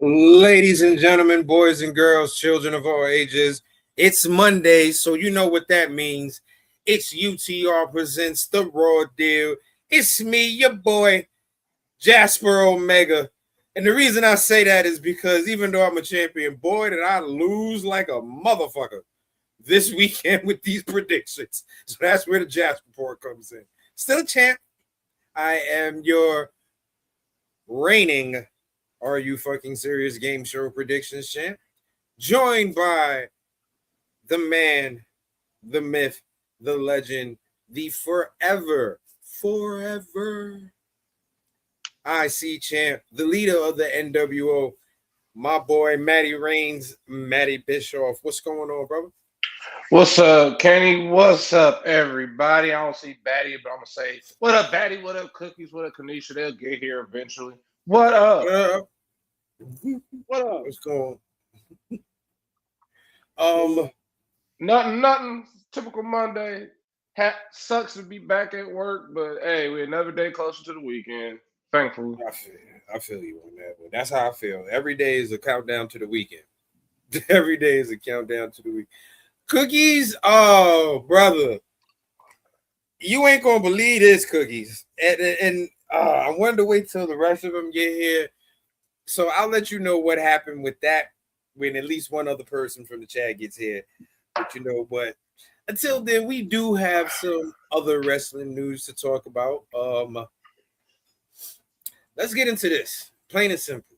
Ladies and gentlemen, boys and girls, children of all ages, it's Monday, so you know what that means. It's UTR presents The Raw Deal. It's me, your boy, Jasper Omega. And the reason I say that is because even though I'm a champion, boy, did I lose like a motherfucker this weekend with these predictions. So that's where the Jasper report comes in. Still a champ. I am your reigning Are You Fucking Serious game show predictions champ, joined by the man, the myth, the legend, the forever IC champ, the leader of the NWO, my boy Matty Reigns, Matty Bischoff. What's going on, brother? What's up, Kenny? What's up, everybody? I don't see Batty, but I'm gonna say, what up, Batty? What up, Cookies? What up, Kanisha? They'll get here eventually. What up? What up? What's going on? Nothing. Typical Monday. Sucks to be back at work, but hey, we're another day closer to the weekend. Thankfully. I feel you on that, but that's how I feel. Every day is a countdown to the weekend. Every day is a countdown to the week. Cookies, oh brother, you ain't gonna believe this, Cookies, and I wanted to wait till the rest of them get here, so I'll let you know what happened with that when at least one other person from the chat gets here. But but until then, we do have some other wrestling news to talk about. Let's get into this, plain and simple.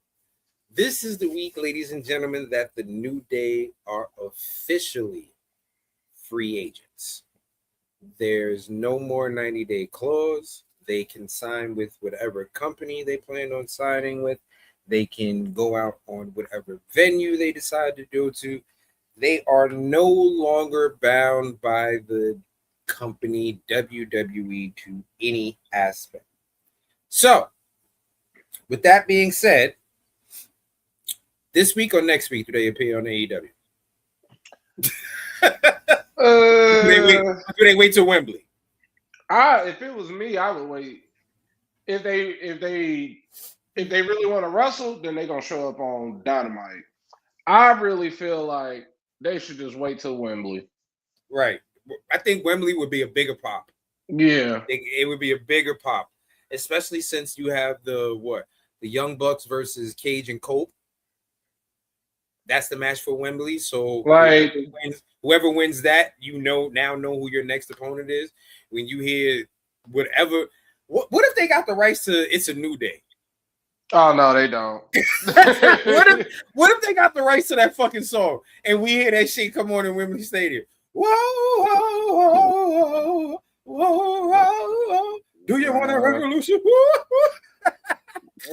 This is the week, ladies and gentlemen, that the New Day are officially free agents. There's no more 90-day clause. They can sign with whatever company they plan on signing with. They can go out on whatever venue they decide to go to. They are no longer bound by the company WWE to any aspect. So, with that being said, this week or next week do they appear on AEW? Do they wait till Wembley? If it was me, I would wait. If they really want to wrestle, then they're gonna show up on Dynamite. I really feel like they should just wait till Wembley. Right. I think Wembley would be a bigger pop. Yeah. It would be a bigger pop, especially since you have the Young Bucks versus Cage and Cope. That's the match for Wembley. So like whoever wins that, now know who your next opponent is. When you hear whatever, what if they got the rights to It's a New Day? Oh no, they don't. what if they got the rights to that fucking song and we hear that shit come on in Wembley Stadium? Whoa, whoa, whoa, whoa, whoa. Do you want a revolution?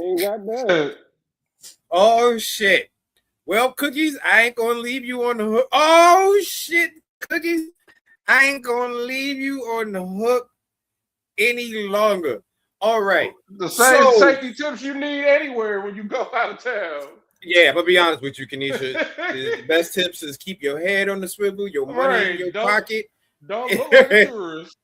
Ain't got that. Oh shit. Well, Cookies, I ain't gonna leave you on the hook. Oh shit, Cookies, I ain't gonna leave you on the hook any longer. All right. The same safety tips you need anywhere when you go out of town. Yeah, but be honest with you, Kanisha. The best tips is keep your head on the swivel, your money in your pocket. Don't look like a tourist.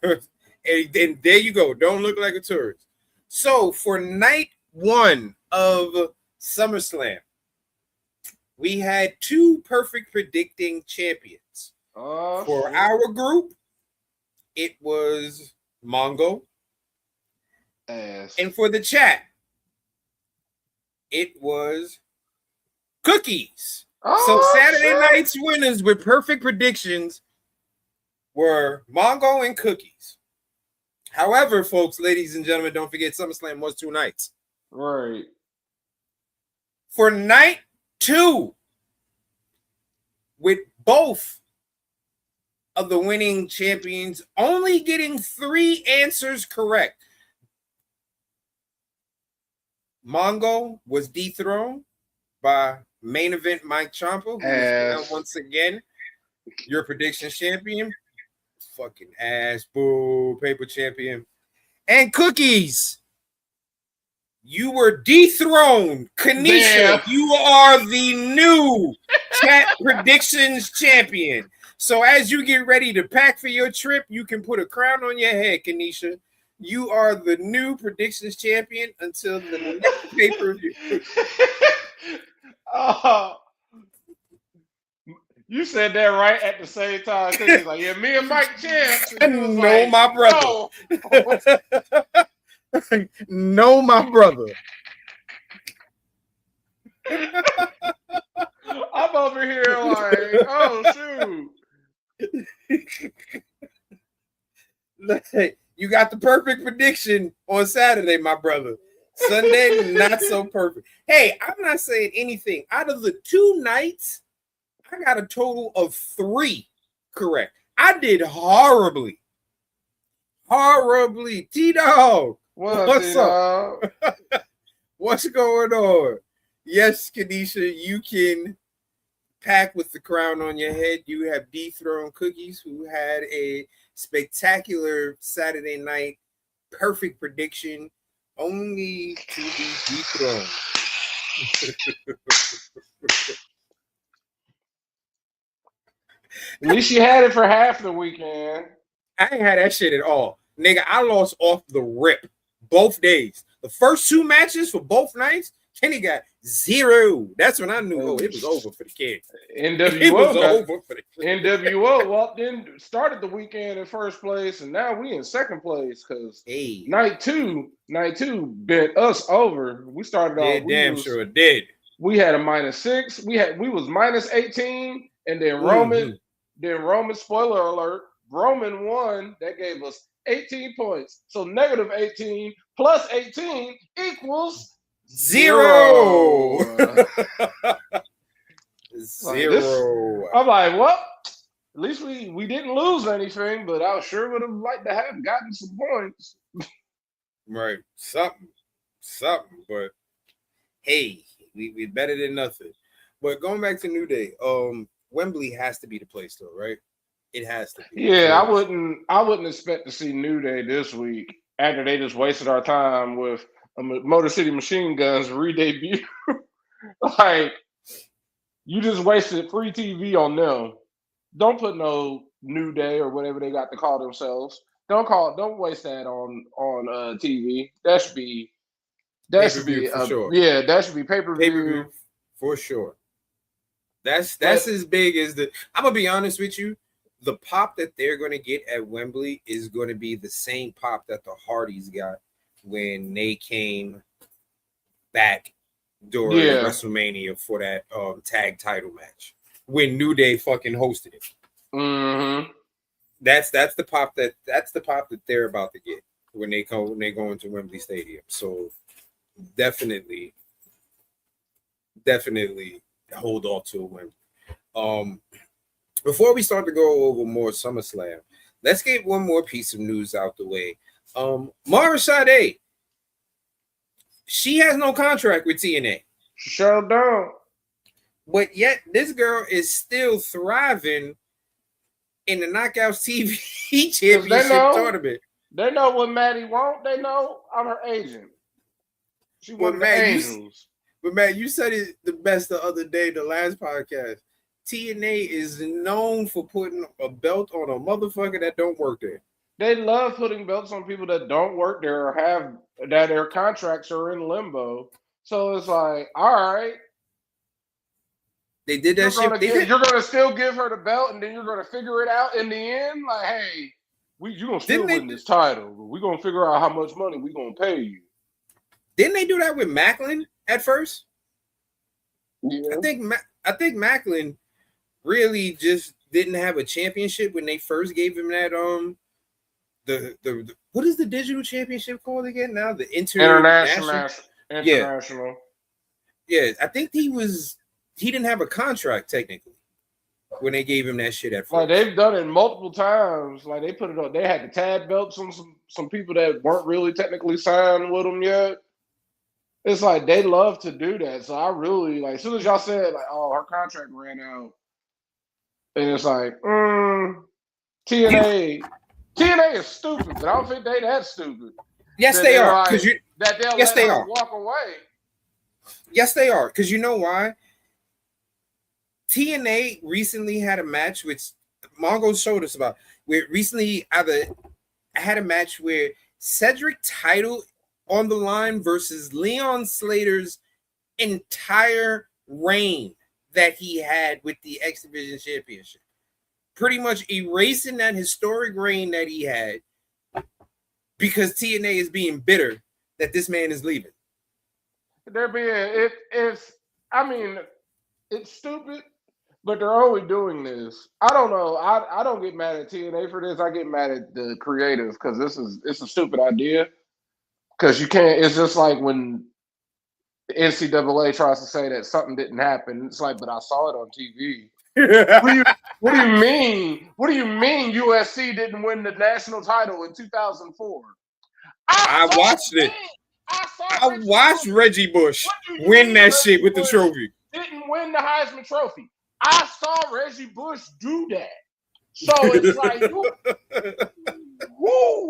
And there you go. Don't look like a tourist. So for night one of SummerSlam, we had two perfect predicting champions. For our group, it was Mongo. And for the chat, it was Cookies. So Saturday night's winners with perfect predictions were Mongo and Cookies. However, folks, ladies and gentlemen, don't forget SummerSlam was 2 nights. Right. For night 2, with both of the winning champions only getting 3 answers correct, Mongo was dethroned by main event Mike Ciampa, who is now once again your prediction champion. Fucking ass, boo, paper champion. And Cookies, you were dethroned. Kanisha, you are the new chat predictions champion. So as you get ready to pack for your trip, you can put a crown on your head, Kanisha. You are the new predictions champion until the next pay-per-view. Oh, you said that right at the same time because he's like, yeah, me and Mike champs, and you was No, like, my brother. no. No, my brother. I'm over here like, oh shoot. You got the perfect prediction on Saturday, my brother. Sunday, not so perfect. Hey, I'm not saying anything. Out of the 2 nights, I got a total of 3 correct. I did horribly. Horribly. Tito, what's up? What's going on? Yes, Kanisha, you can pack with the crown on your head. You have dethroned Cookies, who had a spectacular Saturday night perfect prediction, only to be dethroned. At least you had it for half the weekend. I ain't had that shit at all. Nigga, I lost off the rip both days. The first 2 matches for both nights, Kenny got 0. That's when I knew, it was over for the kid. NWO walked in, started the weekend in first place, and now we in second place because night two bent us over. We started off. Sure did. We had a -6. We was -18, and then Roman. Then Roman. Spoiler alert: Roman won. That gave us 18 points. So -18 plus 18 equals 0. 0. I'm like, well, at least we didn't lose anything, but I sure would have liked to have gotten some points. Right. Something. But hey, we better than nothing. But going back to New Day, Wembley has to be the place though, right? It has to be. Yeah, I wouldn't expect to see New Day this week after they just wasted our time with Motor City Machine Guns re-debut. Like, you just wasted free TV on them. Don't put no New Day or whatever they got to call themselves. Don't waste that on TV. That should be for sure. Yeah, that should be pay-per-view for sure. That's as big as the. I'm gonna be honest with you. The pop that they're gonna get at Wembley is going to be the same pop that the Hardys got when they came back during WrestleMania for that tag title match when New Day fucking hosted it. Mm-hmm. That's the pop that they're about to get when they go into Wembley Stadium. So definitely hold on to Wembley. Before we start to go over more SummerSlam, let's get one more piece of news out the way. Mara Sade, she has no contract with TNA. Sure don't. But yet this girl is still thriving in the Knockouts TV Championship tournament. They know what Maddie want. They know I'm her agent. She wants the Angels. But Matt, you said it the best the other day, the last podcast. TNA is known for putting a belt on a motherfucker that don't work there. They love putting belts on people that don't work there or that their contracts are in limbo. So it's like, all right. They did that shit. You're going to still give her the belt, and then you're going to figure it out in the end? Like, hey, you're going to still win this title. We're going to figure out how much money we're going to pay you. Didn't they do that with Macklin at first? Yeah. I think Macklin really just didn't have a championship when they first gave him that the what is the digital championship called again now? The international. Yeah, I think he didn't have a contract technically when they gave him that shit at first. Like, they've done it multiple times. Like, they put it on. They had the tag belts on some people that weren't really technically signed with them yet. It's like they love to do that. So I really like, as soon as y'all said like, oh, her contract ran out, and it's like, TNA is stupid, but I don't think they that stupid. Yes, they are. Because they are. Walk away. Yes, they are. Because you know why? TNA recently had a match, which Mongo showed us about. Where recently had a match where Cedric title on the line versus Leon Slater's entire reign that he had with the X Division Championship. Pretty much erasing that historic reign that he had because TNA is being bitter that this man is leaving. It's stupid, but they're only doing this. I don't know. I don't get mad at TNA for this. I get mad at the creators because it's a stupid idea. Because you can't. It's just like when the NCAA tries to say that something didn't happen. It's like, but I saw it on TV. What do you mean? What do you mean USC didn't win the national title in 2004? I watched it. I watched Reggie Bush win that shit with the trophy. Didn't win the Heisman Trophy. I saw Reggie Bush do that. So it's like,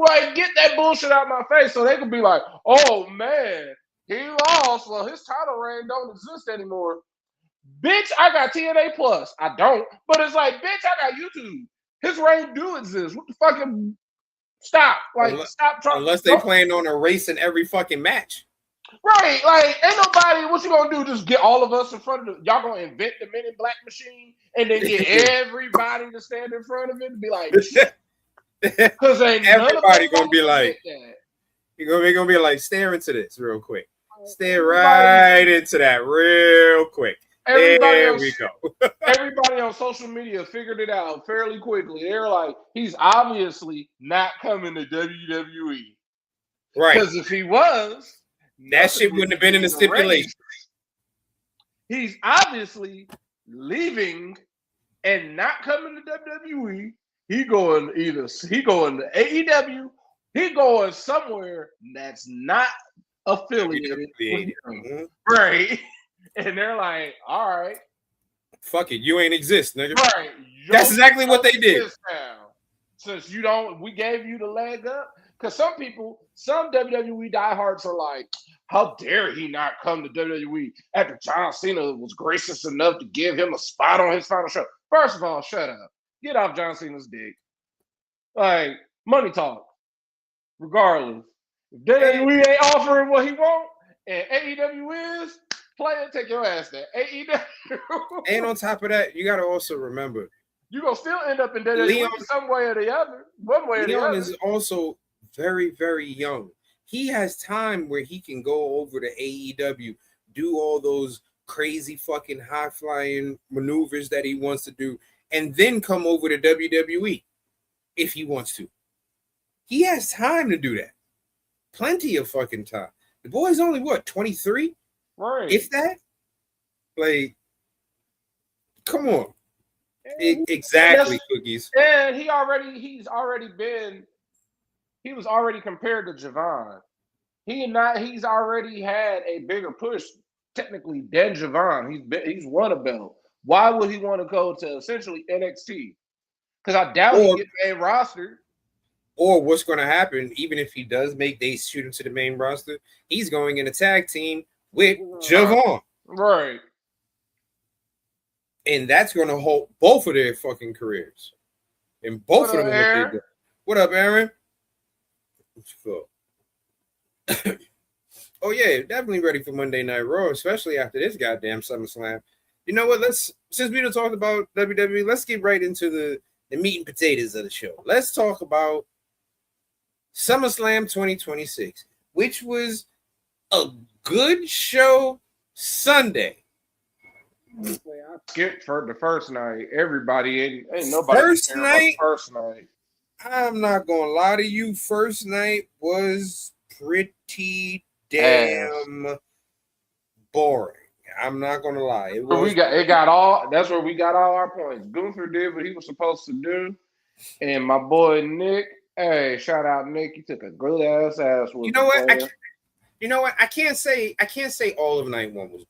like, get that bullshit out of my face so they could be like, oh man, he lost. Well, his title reign don't exist anymore. Bitch, I got TNA Plus. I don't. But it's like, bitch, I got YouTube. His reign do exist. What the fucking stop? Like, stop trying. Unless they plan on erasing every fucking match. Right, like, ain't nobody, what you gonna do, just get all of us in front of y'all gonna invent the Men in Black machine and then get everybody to stand in front of it and be like, because ain't everybody gonna be like, they're gonna be like, stare into this real quick. Stare right into that real quick. There we go. Everybody on social media figured it out fairly quickly. They're like, he's obviously not coming to WWE. Right. Because if he was, that shit wouldn't have been in the stipulation. He's obviously leaving and not coming to WWE. He going to AEW. He going somewhere that's not affiliated with him. Right. And they're like, all right. Fuck it. You ain't exist, nigga. Right. That's exactly what they did. Now. Since we gave you the leg up. Because some WWE diehards are like, how dare he not come to WWE after John Cena was gracious enough to give him a spot on his final show? First of all, shut up. Get off John Cena's dick. Like, money talk. Regardless. If WWE ain't offering what he want, and AEW is, play it, take your ass there. AEW. And on top of that, you got to also remember, you're going to still end up in WWE some way or the other. One way or the other. Leon is also very, very young. He has time where he can go over to AEW, do all those crazy fucking high-flying maneuvers that he wants to do, and then come over to WWE if he wants to. He has time to do that. Plenty of fucking time. The boy's only, 23? Right. If that? Like, come on. Exactly, Cookies. And he was already compared to Javon. He's already had a bigger push, technically, than Javon. He's won a belt. Why would he want to go to essentially NXT? Because I doubt he gets main roster. Or what's going to happen, even if he does they shoot him to the main roster, he's going in a tag team with Javon. Right. And that's going to hold both of their fucking careers. And both of them are what they do. What up, Aaron? Oh, yeah, definitely ready for Monday Night Raw, especially after this goddamn SummerSlam. You know what? Since we done talked about WWE, let's get right into the meat and potatoes of the show. Let's talk about SummerSlam 2026, which was a good show Sunday. I skipped for the first night. Everybody ain't nobody. First night. I'm not gonna lie to you. First night was pretty damn boring. I'm not gonna lie. That's where we got all our points. Gunther did what he was supposed to do, and my boy Nick. Hey, shout out Nick. He took a good ass You know what? I can't say all of night one was boring.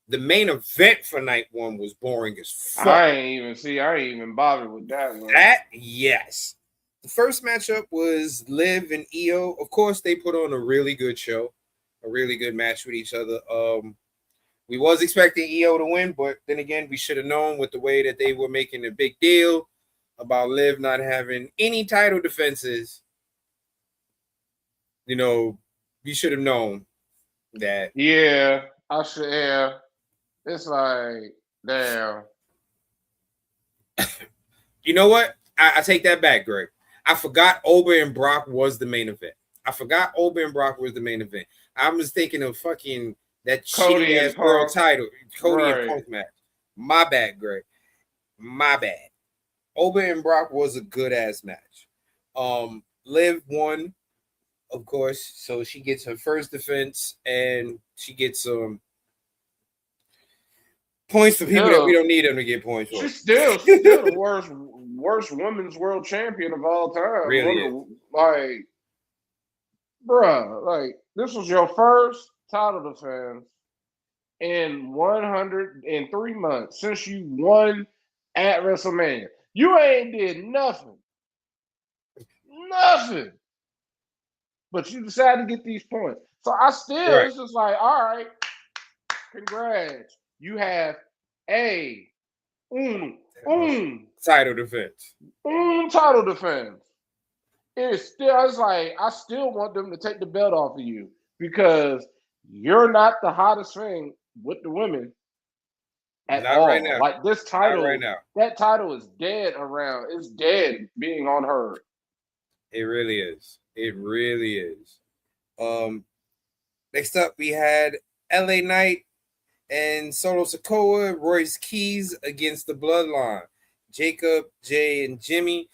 The main event for night one was boring as fuck. I ain't even bothered with that one. That, yes. The first matchup was Liv and Io. Of course, they put on a really good show, a really good match with each other. We was expecting Io to win, but then again, we should have known with the way that they were making a big deal about Liv not having any title defenses. You know, you should have known that. Yeah, I should. Yeah, it's like, damn. You know what? I take that back, Greg. I forgot Ober and Brock was the main event. I forgot Ober and Brock was the main event. I was thinking of fucking that shitty Cody ass and world Punk. title, Cody and Right. Punk match. My bad, Greg. My bad. Ober and Brock was a good ass match. Liv won, of course, so she gets her first defense and she gets some points for people that we Still, don't need them to get points for. she's still the worst women's world champion of all time. Really is. Like, bruh, like this was your first title defense in 103 months since you won at WrestleMania. You ain't did nothing. Nothing. But you decided to get these points. So Right. it's just like, all right, congrats. You have a Title defense. title defense. It's like I still want them to take the belt off of you because you're not the hottest thing with the women at Not all. right now. Like this Not title, right now. that title is dead around. It's dead being on her. It really is. It really is. Next up we had LA Knight and Solo Sikoa, Royce Keys against the Bloodline. Jacob, Jay, and Jimmy.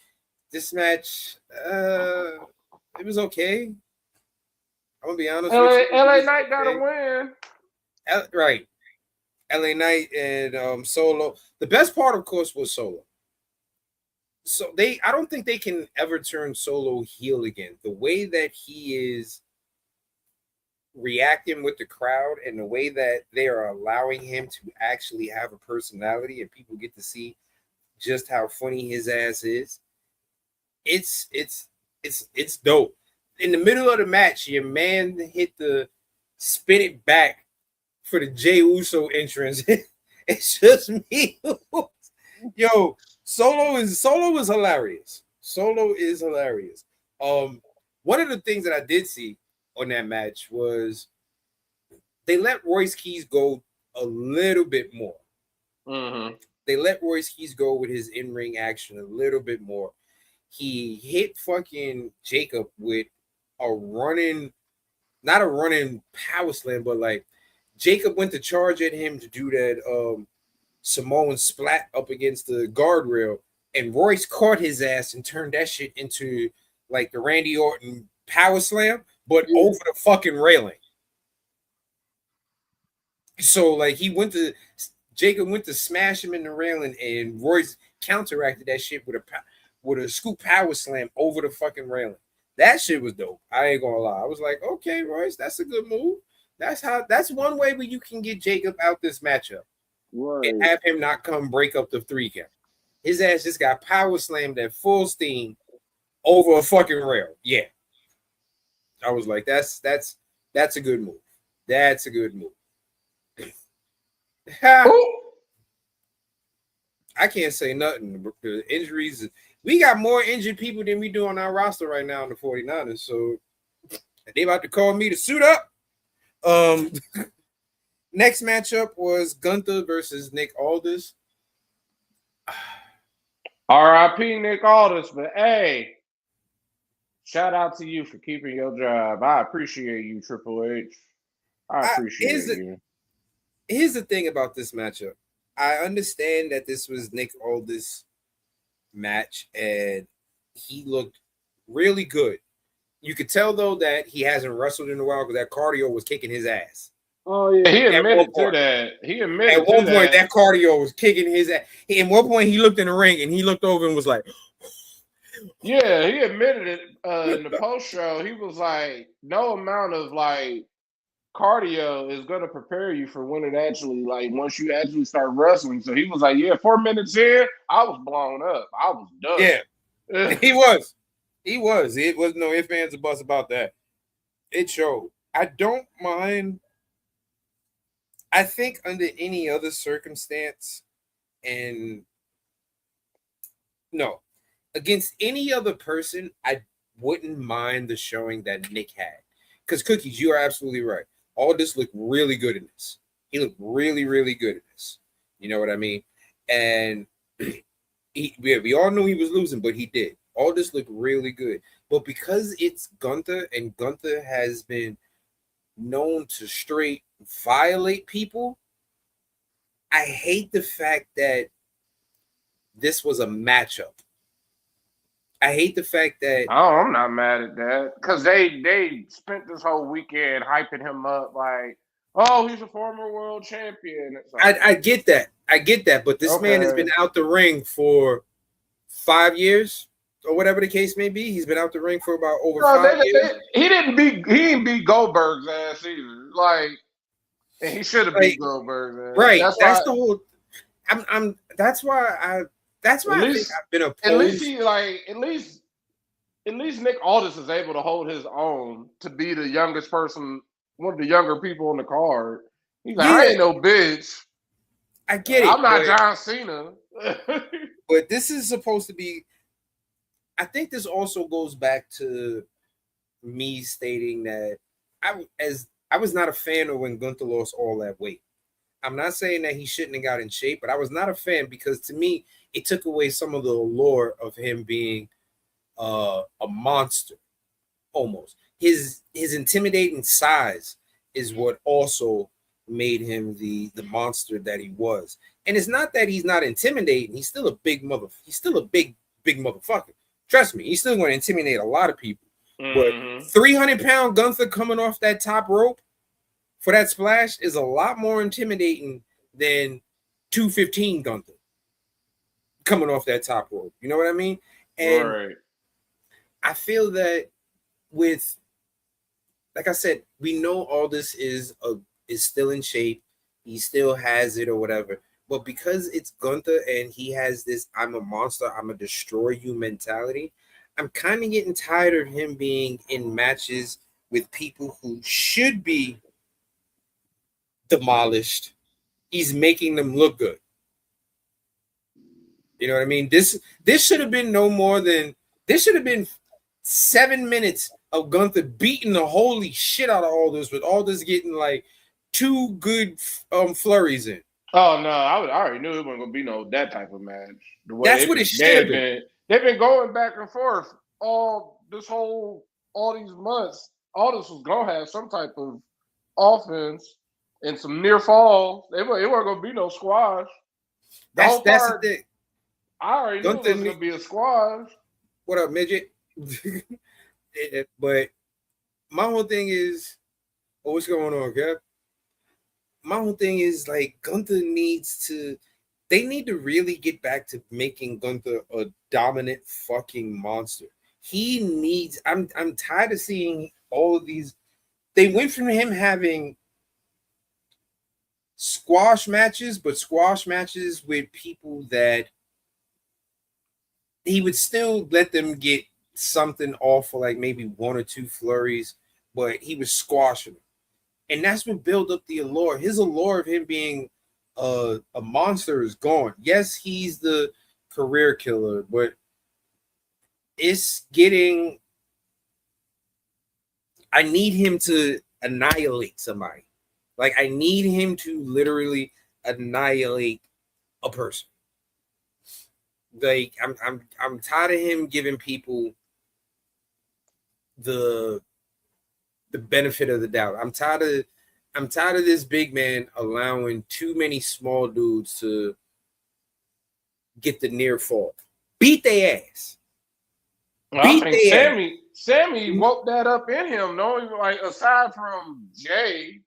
This match, it was okay. I'm gonna be honest with you. LA Knight got to win. Right. LA Knight and Solo. The best part, of course, was Solo. So I don't think they can ever turn Solo heel again. The way that he is reacting with the crowd and the way that they are allowing him to actually have a personality and people get to see just how funny his ass is. It's dope. In the middle of the match, your man hit the spin it back for the Jey Uso entrance. It's just me. Yo, Solo is hilarious. Solo is hilarious. One of the things that I did see on that match was they let Royce Keys go a little bit more. Mm-hmm. They let Royce Keys go with his in-ring action a little bit more. He hit fucking Jacob with not a running power slam, but like Jacob went to charge at him to do that Samoan splat up against the guardrail, and Royce caught his ass and turned that shit into like the Randy Orton power slam, but over the fucking railing. So like Jacob went to smash him in the railing, and Royce counteracted that shit with a scoop power slam over the fucking railing. That shit was dope. I ain't gonna lie. I was like, okay, Royce, that's a good move. That's one way where you can get Jacob out this matchup. Right. And have him not come break up the 3 count. His ass just got power slammed at full steam over a fucking rail. Yeah. I was like, that's a good move. That's a good move. I can't say nothing. The injuries, we got more injured people than we do on our roster right now in the 49ers. So they about to call me to suit up. Next matchup was Gunther versus Nick Aldis. R.I.P. Nick Aldis, but hey, shout out to you for keeping your job. I appreciate you, Triple H. I appreciate you. Here's the thing about this matchup. I understand that this was Nick Aldis' match, and he looked really good. You could tell though that he hasn't wrestled in a while because that cardio was kicking his ass. Oh yeah, he admitted to that. He admitted at one point that cardio was kicking his ass. At one point he looked in the ring and he looked over and was like, "Yeah." He admitted it in the post show. He was like, "No amount of like cardio is going to prepare you for when it actually like once you actually start wrestling." So he was like, "Yeah, 4 minutes in, I was blown up. I was done." Yeah, he was. It was no ifs, ands, or buts about that. It showed. I don't mind. I think under any other circumstance, and no, against any other person, I wouldn't mind the showing that Nick had. Because Cookies, you are absolutely right. All this looked really good in this. He looked really, really good in this. You know what I mean? And we all knew he was losing, but he did. All this looked really good. But because it's Gunther, and Gunther has been known to straight violate people, I hate the fact that this was a matchup. I hate the fact that I'm not mad at that because they spent this whole weekend hyping him up like, oh, he's a former world champion. It's like, I get that, but this man has been out the ring for 5 years or whatever the case may be. He's been out the ring for about over 5 years. He didn't beat Goldberg's ass either. Like, and he should have beat Goldberg's ass. Right. That's the whole. That's why I think I've been opposed. At least Nick Aldis is able to hold his own to be the youngest person, one of the younger people on the card. He's like, I ain't no bitch. I get it. I'm not John Cena. But this is supposed to be. I think this also goes back to me stating that I was not a fan of when Gunther lost all that weight. I'm not saying that he shouldn't have got in shape, but I was not a fan because to me it took away some of the allure of him being a monster. Almost his intimidating size is what also made him the monster that he was. And it's not that he's not intimidating. He's still a big motherfucker. Trust me, he's still going to intimidate a lot of people. Mm-hmm. But 300-pound Gunther coming off that top rope for that splash is a lot more intimidating than 215 Gunther coming off that top rope. You know what I mean? And I feel that with, like I said, we know all this is still in shape. He still has it or whatever. But because it's Gunther and he has this I'm a monster, I'm a destroy you mentality, I'm kind of getting tired of him being in matches with people who should be demolished. He's making them look good. You know what I mean? This should have been no more than, this should have been 7 minutes of Gunther beating the holy shit out of Aldis, with Aldis getting like 2 good flurries in. Oh no, I already knew it wasn't gonna be that type of match. That's what it should have been. They've been going back and forth all these months. Aldis was gonna have some type of offense and some near falls. It wasn't gonna be no squash. That's the thing. I already knew it was gonna be a squash. What up, midget? But my whole thing is, what's going on, Kev? My whole thing is like Gunther they need to really get back to making Gunther a dominant fucking monster. He needs, I'm tired of seeing all of these. They went from him having squash matches, but squash matches with people that he would still let them get something off for like maybe 1 or 2 flurries, but he was squashing them. And that's what built up the allure. His allure of him being a monster is gone. Yes, he's the career killer, but it's getting, I need him to annihilate somebody. Like, I need him to literally annihilate a person. Like, I'm tired of him giving people the benefit of the doubt. I'm tired of this big man allowing too many small dudes to get the near fall. Beat their ass. Well, I think Sammy woke that up in him. No, like aside from Jay,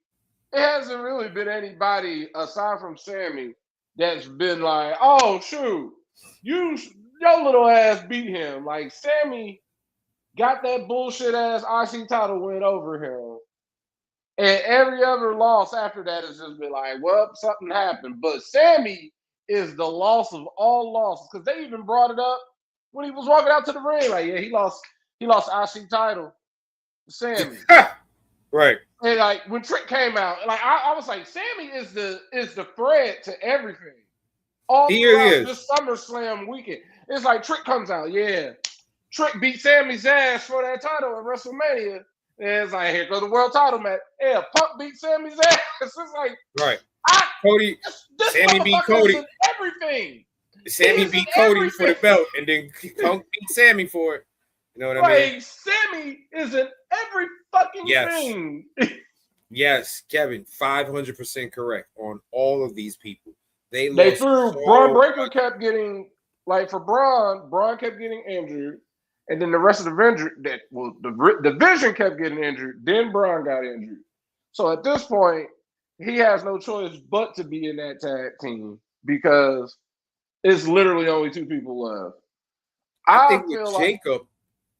it hasn't really been anybody aside from Sammy that's been like, oh shoot, your little ass beat him. Like Sammy got that bullshit ass IC title win over him. And every other loss after that has just been like, well, something happened. But Sammy is the loss of all losses. Because they even brought it up when he was walking out to the ring. Like, yeah, he lost IC title to Sammy. Right. And like when Trick came out, like I was like, Sammy is the thread to everything. All throughout this SummerSlam weekend. It's like Trick comes out, yeah. Trick beat Sammy's ass for that title at WrestleMania. And it's like, here goes the world title match. Yeah, Punk beat Sammy's ass. It's like, right. Cody, this Sammy beat motherfucker's Cody. in everything. Sammy beat Cody for the belt, and then Punk beat Sammy for it. You know what I mean? Sammy is in every fucking thing. Yes, Kevin, 500% correct on all of these people. They threw Braun Breaker kept getting for Braun kept getting injured, and then the rest of the division kept getting injured. Then Braun got injured. So at this point, he has no choice but to be in that tag team because it's literally only two people left. I think with Jacob,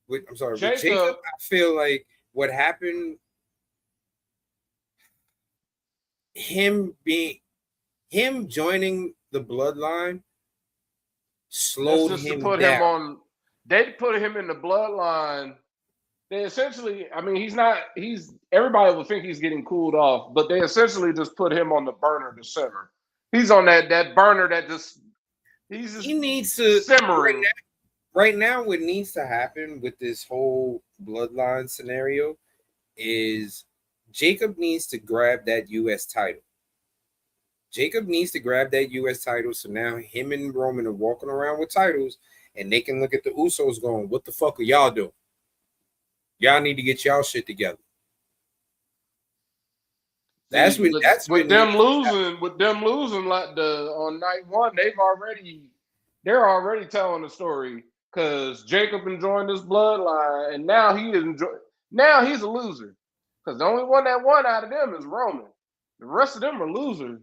with Jacob, I feel like what happened, him joining the bloodline slowed him down. They put him in the bloodline. They essentially, I mean, everybody would think he's getting cooled off, but they essentially just put him on the burner to simmer. He's on that burner that he needs to simmering. Right now, what needs to happen with this whole bloodline scenario is Jacob needs to grab that U.S. title. Jacob needs to grab that U.S. title, so now him and Roman are walking around with titles, and they can look at the Usos going, what the fuck are y'all doing? Y'all need to get y'all shit together. With them losing like on night one, they're already telling the story because Jacob enjoying this bloodline, and now he's a loser because the only one that won out of them is Roman. The rest of them are losers,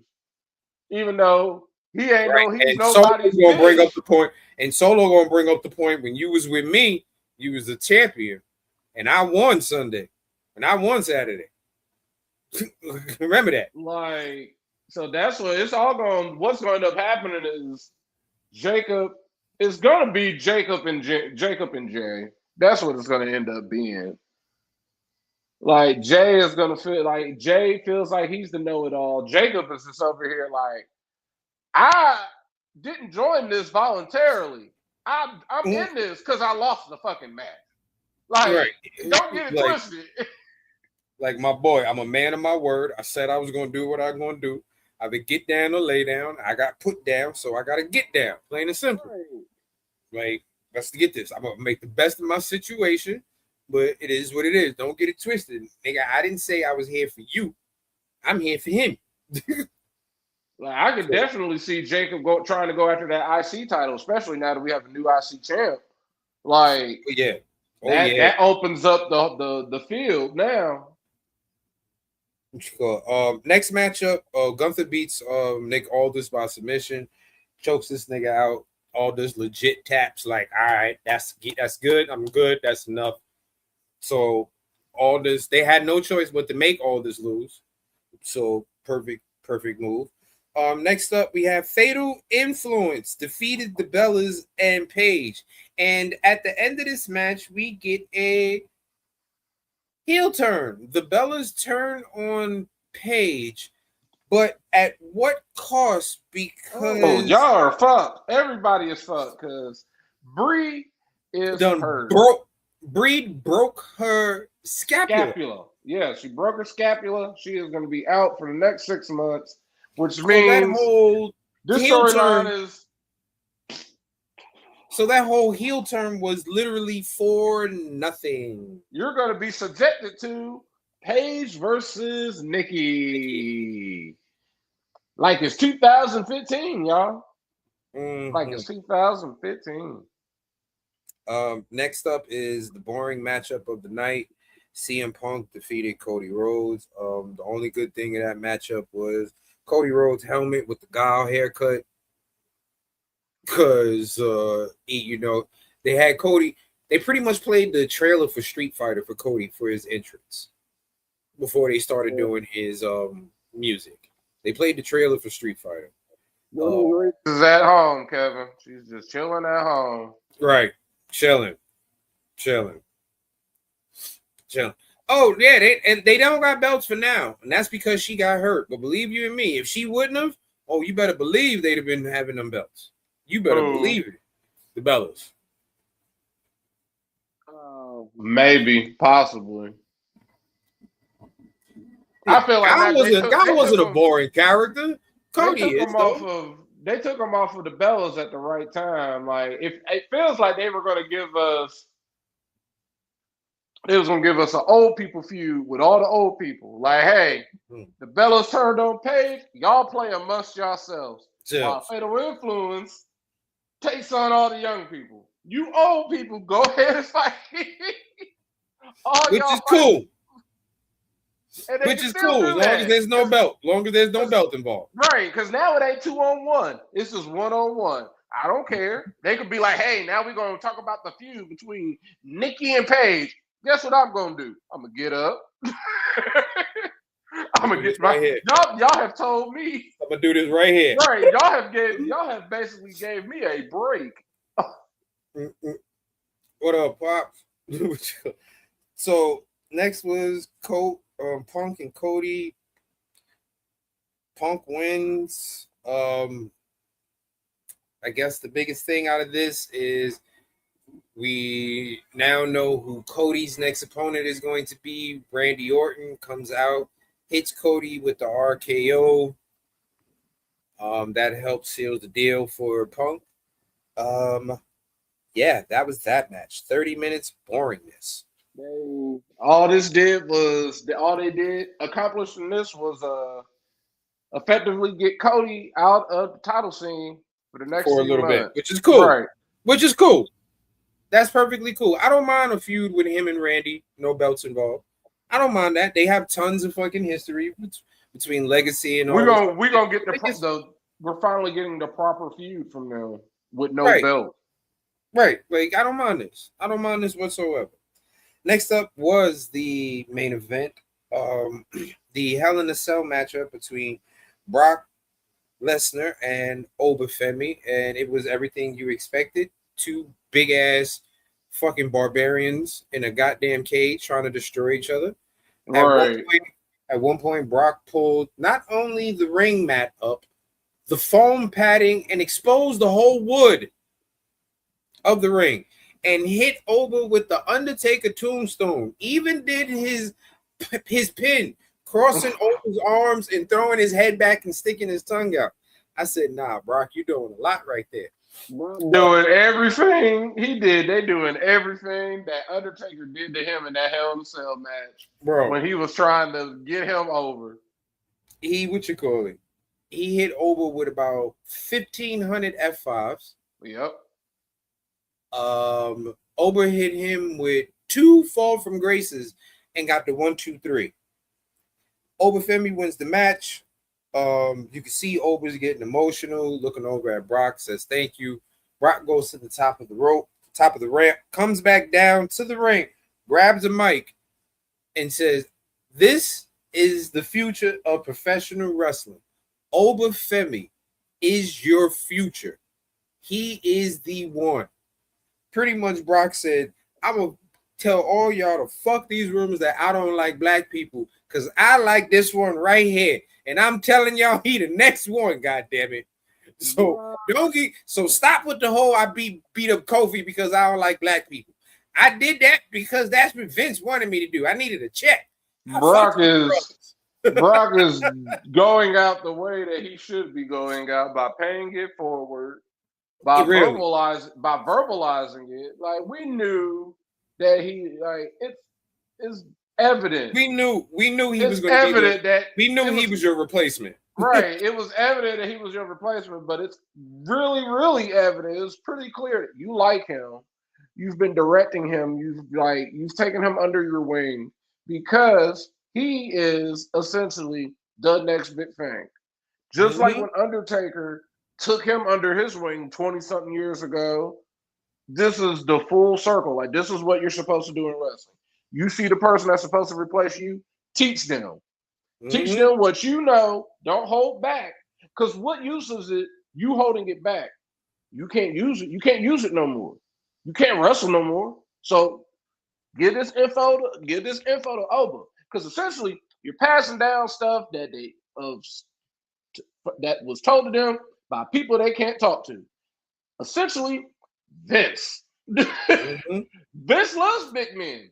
even though he ain't he's nobody's gonna bring up the point, and Solo gonna bring up the point when you was with me, you was the champion, and I won Sunday, and I won Saturday. Remember that? So that's what it's all going. What's going to end up happening is Jacob. It's going to be Jacob and Jay. That's what it's going to end up being. Jay is going to feel like Jay feels like he's the know-it-all. Jacob is just over here I didn't join this voluntarily. I'm in this because I lost the fucking match. Don't get it twisted. Like my boy, I'm a man of my word. I said I was going to do what I'm going to do. I would get down or lay down. I got put down, so I got to get down. Plain and simple. Let's get this. I'm going to make the best of my situation, but it is what it is. Don't get it twisted. Nigga, I didn't say I was here for you. I'm here for him. I could definitely see Jacob trying to go after that IC title, especially now that we have a new IC champ. That opens up the field now. Next matchup, Gunther beats Nick Aldis by submission, chokes this nigga out. Aldis legit taps all right, that's good. I'm good. That's enough. So Aldis, they had no choice but to make Aldis lose. So perfect move. Next up, we have Fatal Influence defeated the Bellas and Paige, and at the end of this match, we get a heel turn. The Bellas turn on Paige, but at what cost? Because y'all are fucked. Everybody is fucked because Bree is hurt. Bree broke her scapula. Yeah, she broke her scapula. She is going to be out for the next 6 months, which means this storyline is. So that whole heel turn was literally for nothing. You're going to be subjected to Paige versus Nikki. Like it's 2015, y'all. Mm-hmm. Like it's 2015. Next up is the boring matchup of the night. CM Punk defeated Cody Rhodes. The only good thing in that matchup was Cody Rhodes' helmet with the guile haircut. Because, they had Cody. They pretty much played the trailer for Street Fighter for Cody for his entrance before they started doing his music. They played the trailer for Street Fighter. She's at home, Kevin. She's just chilling at home. Right. Chilling. Oh, yeah, they don't got belts for now. And that's because she got hurt. But believe you and me, if she wouldn't have, you better believe they'd have been having them belts. You better believe it. The Bellas. Maybe, possibly. Yeah, I feel like Guy wasn't a boring character. Cody is though. They took him off of the Bellas at the right time. Like if it feels like they was gonna give us an old people feud with all the old people. Like, hey, the Bellas turned on Paige, y'all play amongst yourselves. While Fatal Influence takes on all the young people. You old people, go ahead and fight. Which is cool. Which is cool, as long as there's no belt. Longer there's no belt involved. Right, because now it ain't 2-on-1. It's just 1-on-1. I don't care. They could be like, hey, now we're going to talk about the feud between Nikki and Paige. Guess what I'm going to do? I'm going to get up. I'm going to get right here. Y'all have told me. I'm going to do this right here. Right, y'all have basically gave me a break. What up, Pops? So, next was Punk and Cody. Punk wins. I guess the biggest thing out of this is we now know who Cody's next opponent is going to be. Randy Orton comes out, hits Cody with the RKO. That helps seal the deal for Punk. Yeah, that was that match. 30 minutes boringness. All they did accomplishing this was effectively get Cody out of the title scene for the next for a little bit, which is cool. Right. Which is cool. That's perfectly cool. I don't mind a feud with him and Randy, no belts involved. I don't mind that. They have tons of fucking history between Legacy and all. We're gonna get we're finally getting the proper feud from them with no belt. Right. Like, I don't mind this. I don't mind this whatsoever. Next up was the main event. The Hell in a Cell matchup between Brock Lesnar and Obafemi, and it was everything you expected. Two big ass fucking barbarians in a goddamn cage trying to destroy each other. Right. At one point, Brock pulled not only the ring mat up, the foam padding, and exposed the whole wood of the ring, and hit Oba with the Undertaker tombstone. Even did his pin, crossing Oba's arms and throwing his head back and sticking his tongue out. I said, nah, Brock, you're doing a lot right there. Doing everything he did. They doing everything that Undertaker did to him in that Hell in a Cell match. Bro. When he was trying to get him over. He hit Oba with about 1,500 F5s. Yep. Oba hit him with 2 fall from graces and got the 1, 2, 3. Obafemi wins the match. You can see Oba's getting emotional, looking over at Brock, says thank you. Brock goes to the top of the ramp, comes back down to the ring, grabs a mic, and says, "This is the future of professional wrestling. Obafemi is your future. He is the one." Pretty much Brock said, "I'm going to tell all y'all to fuck these rumors that I don't like black people, because I like this one right here. And I'm telling y'all, he the next one, goddammit. So stop with the whole I beat up Kofi because I don't like black people. I did that because that's what Vince wanted me to do. I needed a check." Brock is going out the way that he should be going out by paying it forward, by verbalizing it. Like, we knew that it's evident. We knew he was going to be there. We knew he was your replacement. Right. It was evident that he was your replacement, but it's really, really evident. It was pretty clear that you like him. You've been directing him. You've taken him under your wing because he is essentially the next big thing. Just like when Undertaker took him under his wing 20-something years ago, this is the full circle. Like, this is what you're supposed to do in wrestling. You see the person that's supposed to replace you, teach them. Teach them what you know. Don't hold back. Because what use is it you holding it back? You can't use it. You can't use it no more. You can't wrestle no more. So give this info to Oba. Because essentially you're passing down stuff that was told to them by people they can't talk to. Essentially, Vince. Vince loves big men.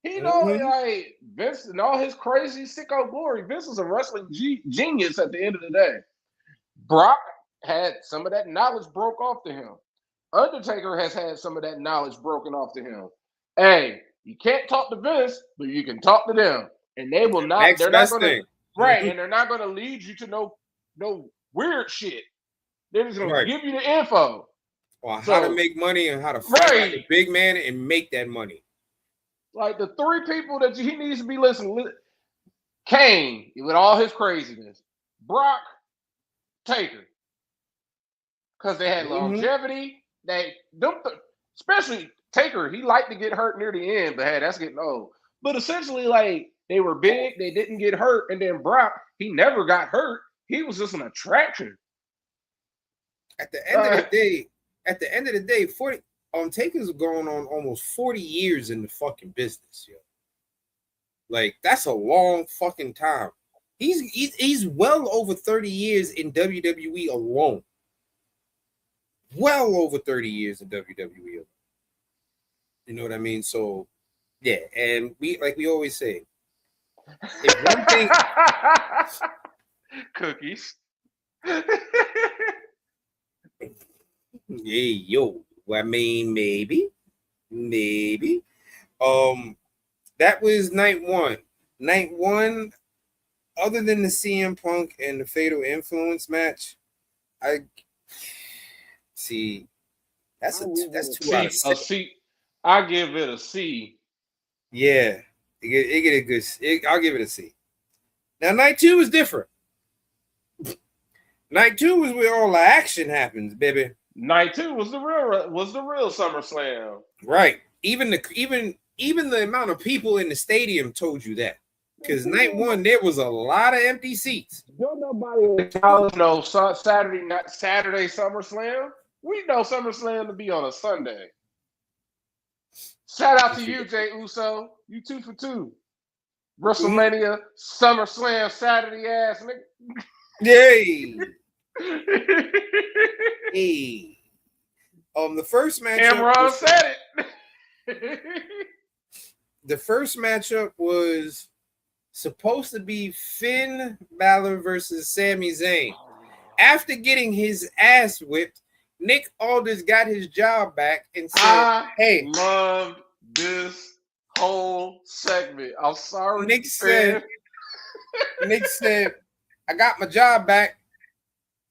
He know like Vince and all his crazy sicko glory. Vince is a wrestling genius at the end of the day. Brock had some of that knowledge broke off to him. Undertaker has had some of that knowledge broken off to him. Hey, you can't talk to Vince, but you can talk to them, and they will not. Next they're not best going to thing. right, and they're not going to lead you to no weird shit. They're just going to give you the info on how to make money and how to fight like a big man and make that money. Like the three people that he needs to be listening. Kane, with all his craziness. Brock, Taker. Because they had longevity. Especially Taker, he liked to get hurt near the end, but hey, that's getting old. But essentially, like, they were big, they didn't get hurt, and then Brock, he never got hurt. He was just an attraction. At the end of the day, 40 Taker's going on almost 40 years in the fucking business, yo. Like, that's a long fucking time. He's well over 30 years in WWE alone. Well over 30 years in WWE alone. You know what I mean? So, yeah, and we always say, if one thing cookies. Hey, yo. I mean, maybe. That was night one. Night one, other than the CM Punk and the Fatal Influence match, I see. That's 2 out of 6. I give it a C. Yeah, it get a good. I'll give it a C. Now, night 2 is different. Night 2 is where all the action happens, baby. Night 2 was the real SummerSlam. Right. Even the amount of people in the stadium told you that. Because night 1 there was a lot of empty seats. Don't nobody know Saturday SummerSlam. We know SummerSlam to be on a Sunday. Shout out to you, Jay Uso. You 2 for 2. WrestleMania, SummerSlam, Saturday ass nigga. Yay. Hey. The first matchup. Cameron said it. The first matchup was supposed to be Finn Balor versus Sami Zayn. After getting his ass whipped, Nick Aldis got his job back and said, "Hey, love this whole segment. I'm sorry." Nick said, "I got my job back.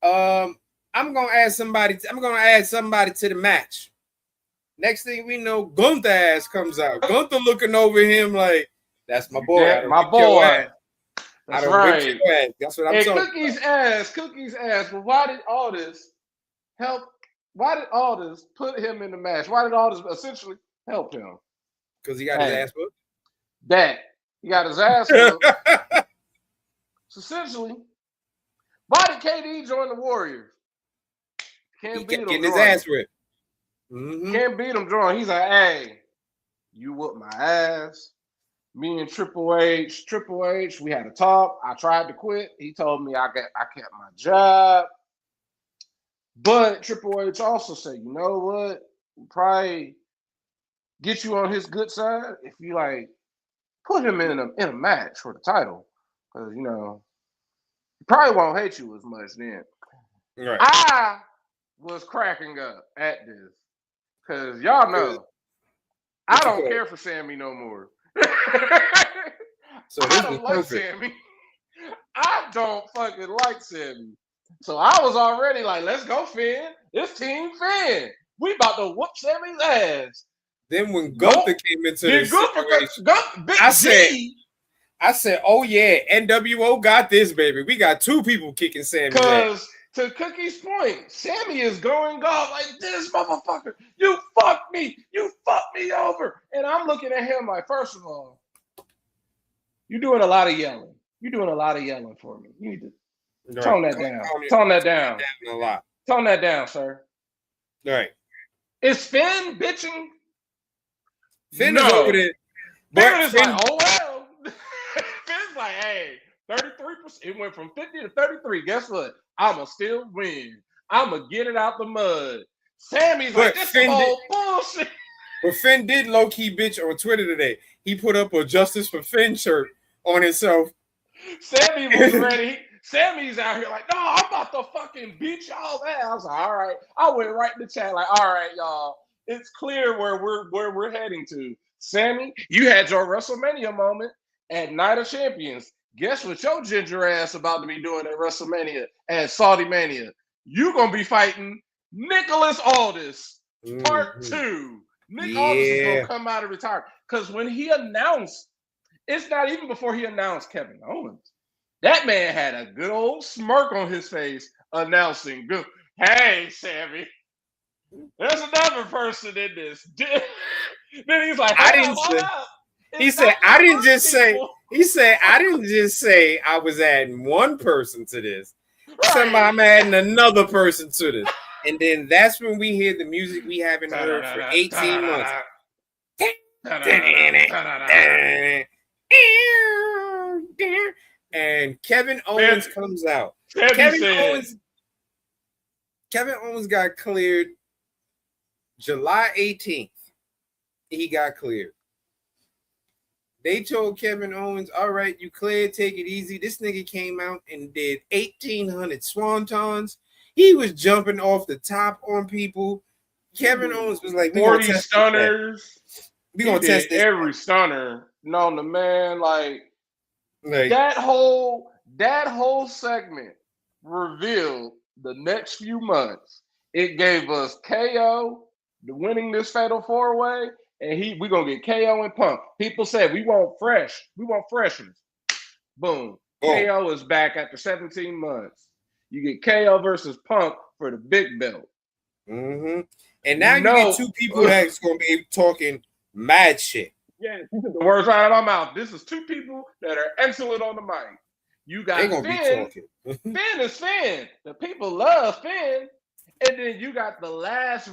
I'm gonna add somebody to the match." Next thing we know, Gunther ass comes out. Gunther looking over him like, "That's my boy. Yeah, my boy. That's right. That's what I'm talking Cookie's ass. But why did Aldis help? Why did Aldis put him in the match? Why did Aldis essentially help him? Because he got his ass whooped. He got his ass whooped. So essentially, why did KD join the Warriors? Can't beat him. Getting his ass ripped. Can't beat him drawing. He's like, "Hey, you whooped my ass. Me and Triple H, we had a talk. I tried to quit. He told me I kept my job. But Triple H also said, you know what? We'll probably get you on his good side if you like put him in a match for the title. Because he probably won't hate you as much then." Right. I was cracking up at this. Because y'all know I don't care for Sammy no more. So this I don't is like perfect. Sammy. I don't fucking like Sammy. So I was already like, let's go, Finn. It's Team Finn. We about to whoop Sammy's ass. Then when Gunther came into the situation, I said, "Oh yeah, NWO got this, baby. We got 2 people kicking Sammy's ass." To Cookie's point, Sammy is going off like, "This motherfucker, you fucked me over." And I'm looking at him like, first of all, you're doing a lot of yelling. You're doing a lot of yelling for me. You need to tone that down. Tone that down. A lot. Tone that down, sir. Right. Is Finn bitching? Finn is over there. Finn is like, "Oh well." Finn's like, "Hey, 33%. It went from 50 to 33. Guess what? I'ma still win. I'ma get it out the mud." Sammy's like, "This is all bullshit." bullshit. But Finn did low-key bitch on Twitter today. He put up a Justice for Finn shirt on himself. Sammy was ready. Sammy's out here like, no, I'm about to fucking beat y'all ass. I was like, all right. I went right in the chat like, all right, y'all. It's clear where we're heading to. Sammy, you had your WrestleMania moment at Night of Champions. Guess what your ginger ass about to be doing at WrestleMania at Saudi Mania? You gonna be fighting Nicholas Aldis, part 2. Nick Aldis is gonna come out and retire. Because when he announced, it's not even before he announced Kevin Owens. That man had a good old smirk on his face announcing, hey, Sammy, there's another person in this. Then he's like, hold up. He said, I didn't just say I was adding one person to this. Right. I'm adding another person to this. And then that's when we hear the music we haven't heard for 18 months. And Kevin Owens comes out. Kevin Owens got cleared July 18th. He got cleared. They told Kevin Owens, all right, you cleared, take it easy. This nigga came out and did 1,800 swantons. He was jumping off the top on people. Kevin Owens was like, 40 stunners. We gonna test this. Every stunner known to man. Like that whole segment revealed the next few months. It gave us KO winning this fatal 4-way, and we're gonna get KO and Punk. People said we want freshness. Boom. KO is back after 17 months. You get KO versus Punk for the big belt. Mm-hmm. And now you get two people that's gonna be talking mad shit. Yeah, the words right out of my mouth. This is two people that are excellent on the mic. You got Finn. Finn is Finn. The people love Finn. And then you got the last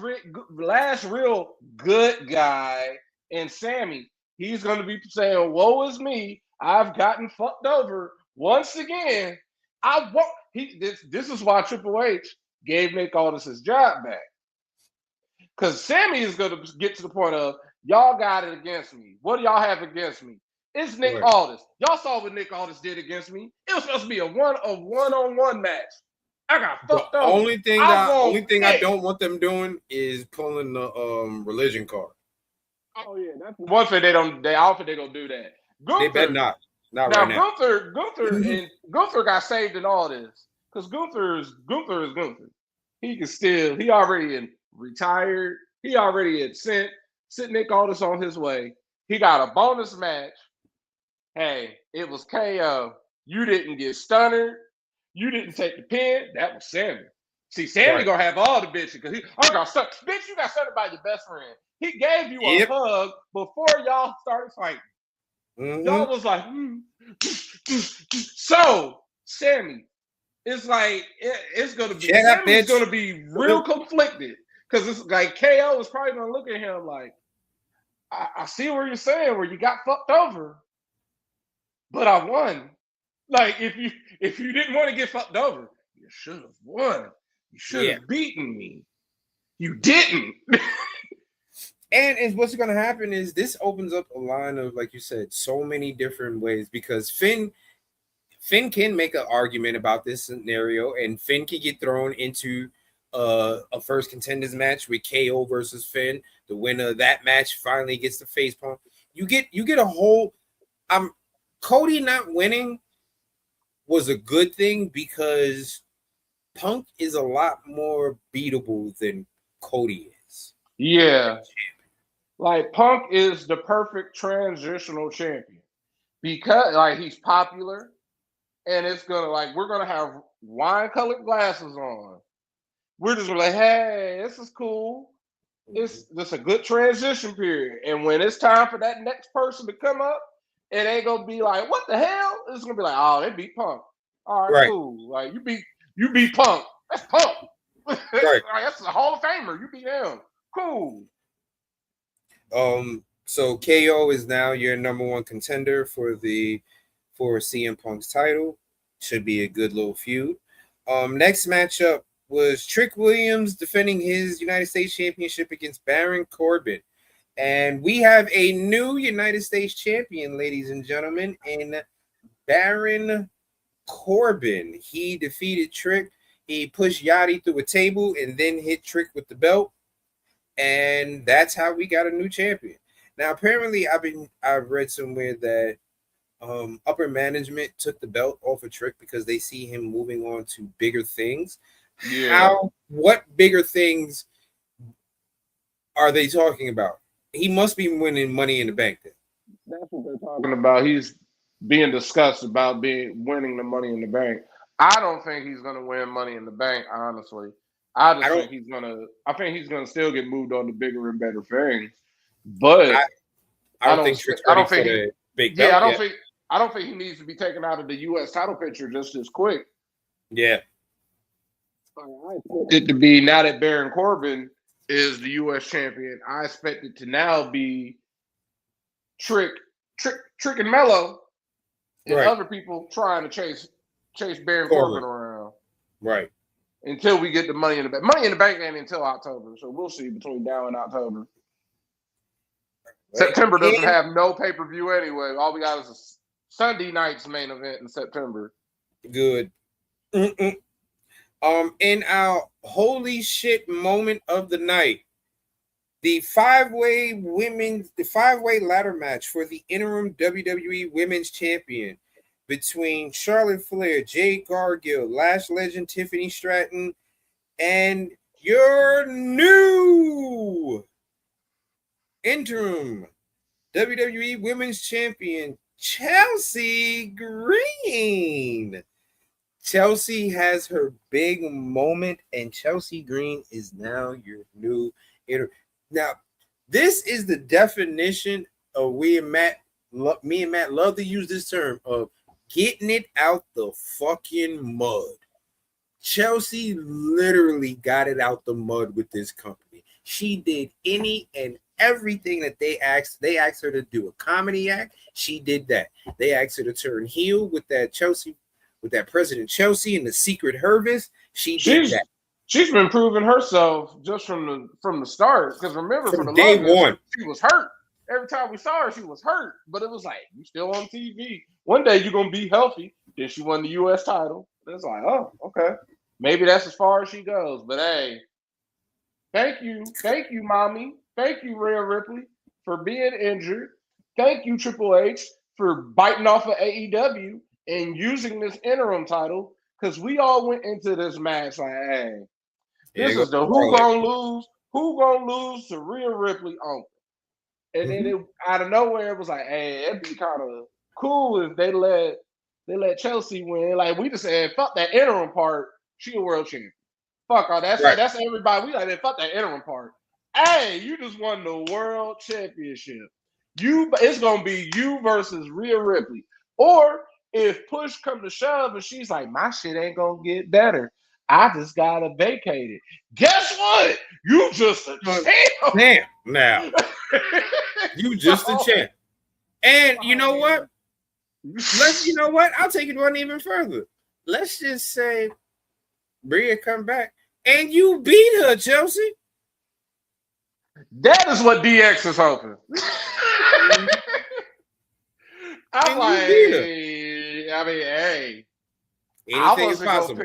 real good guy in Sammy. He's going to be saying, woe is me. I've gotten fucked over once again. This is why Triple H gave Nick Aldis his job back. Because Sammy is going to get to the point of, y'all got it against me. What do y'all have against me? It's Nick Aldis. Y'all saw what Nick Aldis did against me. It was supposed to be a one-on-one match. I got fucked up. Only thing I don't want them doing is pulling the religion card. Oh yeah, that's one thing they don't. I don't think they're gonna do that. Gunther, they better not. Not right now. Gunther got saved in all this because Gunther is Gunther. He can still. He already retired. He already had sent Nick Aldis on his way. He got a bonus match. Hey, it was KO. You didn't get stunned. You didn't take the pin. That was Sammy. See, Sammy gonna have all the bitches because I got stunned. Bitch, you got stunned by your best friend. He gave you a hug before y'all started fighting. Mm-hmm. Y'all was like, So, Sammy, it's like it's gonna be Sammy's gonna be real conflicted because it's like KO is probably gonna look at him like, I see what you're saying, where you got fucked over, but I won. Like if you didn't want to get fucked over, you should have won. You should have beaten me. You didn't. And what's going to happen is this opens up a line of, like you said, so many different ways because Finn can make an argument about this scenario, and Finn can get thrown into a first contenders match with KO versus Finn. The winner of that match finally gets the face palm. You get a whole. Cody not winning was a good thing because Punk is a lot more beatable than Cody is. Yeah. Like Punk is the perfect transitional champion because like he's popular and it's we're gonna have wine-colored glasses on. We're just like, hey, this is cool. It's a good transition period. And when it's time for that next person to come up, it ain't gonna be like, what the hell? It's gonna be like, oh, they beat Punk. All right, cool. Like you beat Punk. That's Punk. Right. Like, that's the Hall of Famer. You beat him. Cool. So KO is now your number one contender for CM Punk's title. Should be a good little feud. Next matchup, was Trick Williams defending his United States Championship against Baron Corbin. And we have a new United States champion, ladies and gentlemen, in Baron Corbin. He defeated Trick. He pushed Yachty through a table and then hit Trick with the belt. And that's how we got a new champion. Now, apparently, I've read somewhere that upper management took the belt off of Trick because they see him moving on to bigger things. Yeah. What bigger things are they talking about? He must be winning Money in the Bank then. That's what they're talking about. He's being discussed about winning the Money in the Bank. I don't think he's gonna win Money in the Bank, honestly. I think he's gonna still get moved on to bigger and better things. But I don't think he needs to be taken out of the US title picture just as quick. Yeah. I expect it to be, now that Baron Corbin is the US champion, I expect it to now be Trick and Mello and other people trying to chase Baron Corbin around. Right. Until we get the Money in the Bank. Money in the Bank ain't until October, so we'll see between now and October. Right. September doesn't have no pay-per-view anyway. All we got is a Sunday night's main event in September. Good. In our holy shit moment of the night, the five-way ladder match for the interim WWE Women's Champion between Charlotte Flair, Jade Cargill, Lash Legend Tiffany Stratton, and your new interim WWE Women's Champion, Chelsea Green. Chelsea has her big moment, and Chelsea Green is now your new interim. Now, this is the definition of me and Matt love to use this term of getting it out the fucking mud. Chelsea literally got it out the mud with this company. She did any and everything that they asked. They asked her to do a comedy act. She did that. They asked her to turn heel with that President Chelsea and the Secret Hervis. She did that. She's been proving herself just from the start. Because remember, from the day one, she was hurt. Every time we saw her, she was hurt. But it was like, you still on TV. One day you're gonna be healthy. Then she won the US title. It's like, oh, okay. Maybe that's as far as she goes. But hey, thank you, mommy. Thank you, Rhea Ripley, for being injured. Thank you, Triple H, for biting off of AEW and using this interim title. Because we all went into this match like, hey, this is the who gonna lose to Rhea Ripley on. And then out of nowhere, it was like, hey, it'd be kind of cool if they let Chelsea win. Like, we just said, fuck that interim part. She a world champion. Fuck all that. That's everybody. We like, fuck that interim part. Hey, you just won the world championship. It's gonna be you versus Rhea Ripley. Or if push come to shove and she's like, my shit ain't gonna get better, I just gotta vacate it. Guess what? You just a champ. Damn, now. You just a champ. And you know what? I'll take it one even further. Let's just say Rhea come back and you beat her, Chelsea. That is what DX is hoping. I'm like, I mean, hey, anything is possible.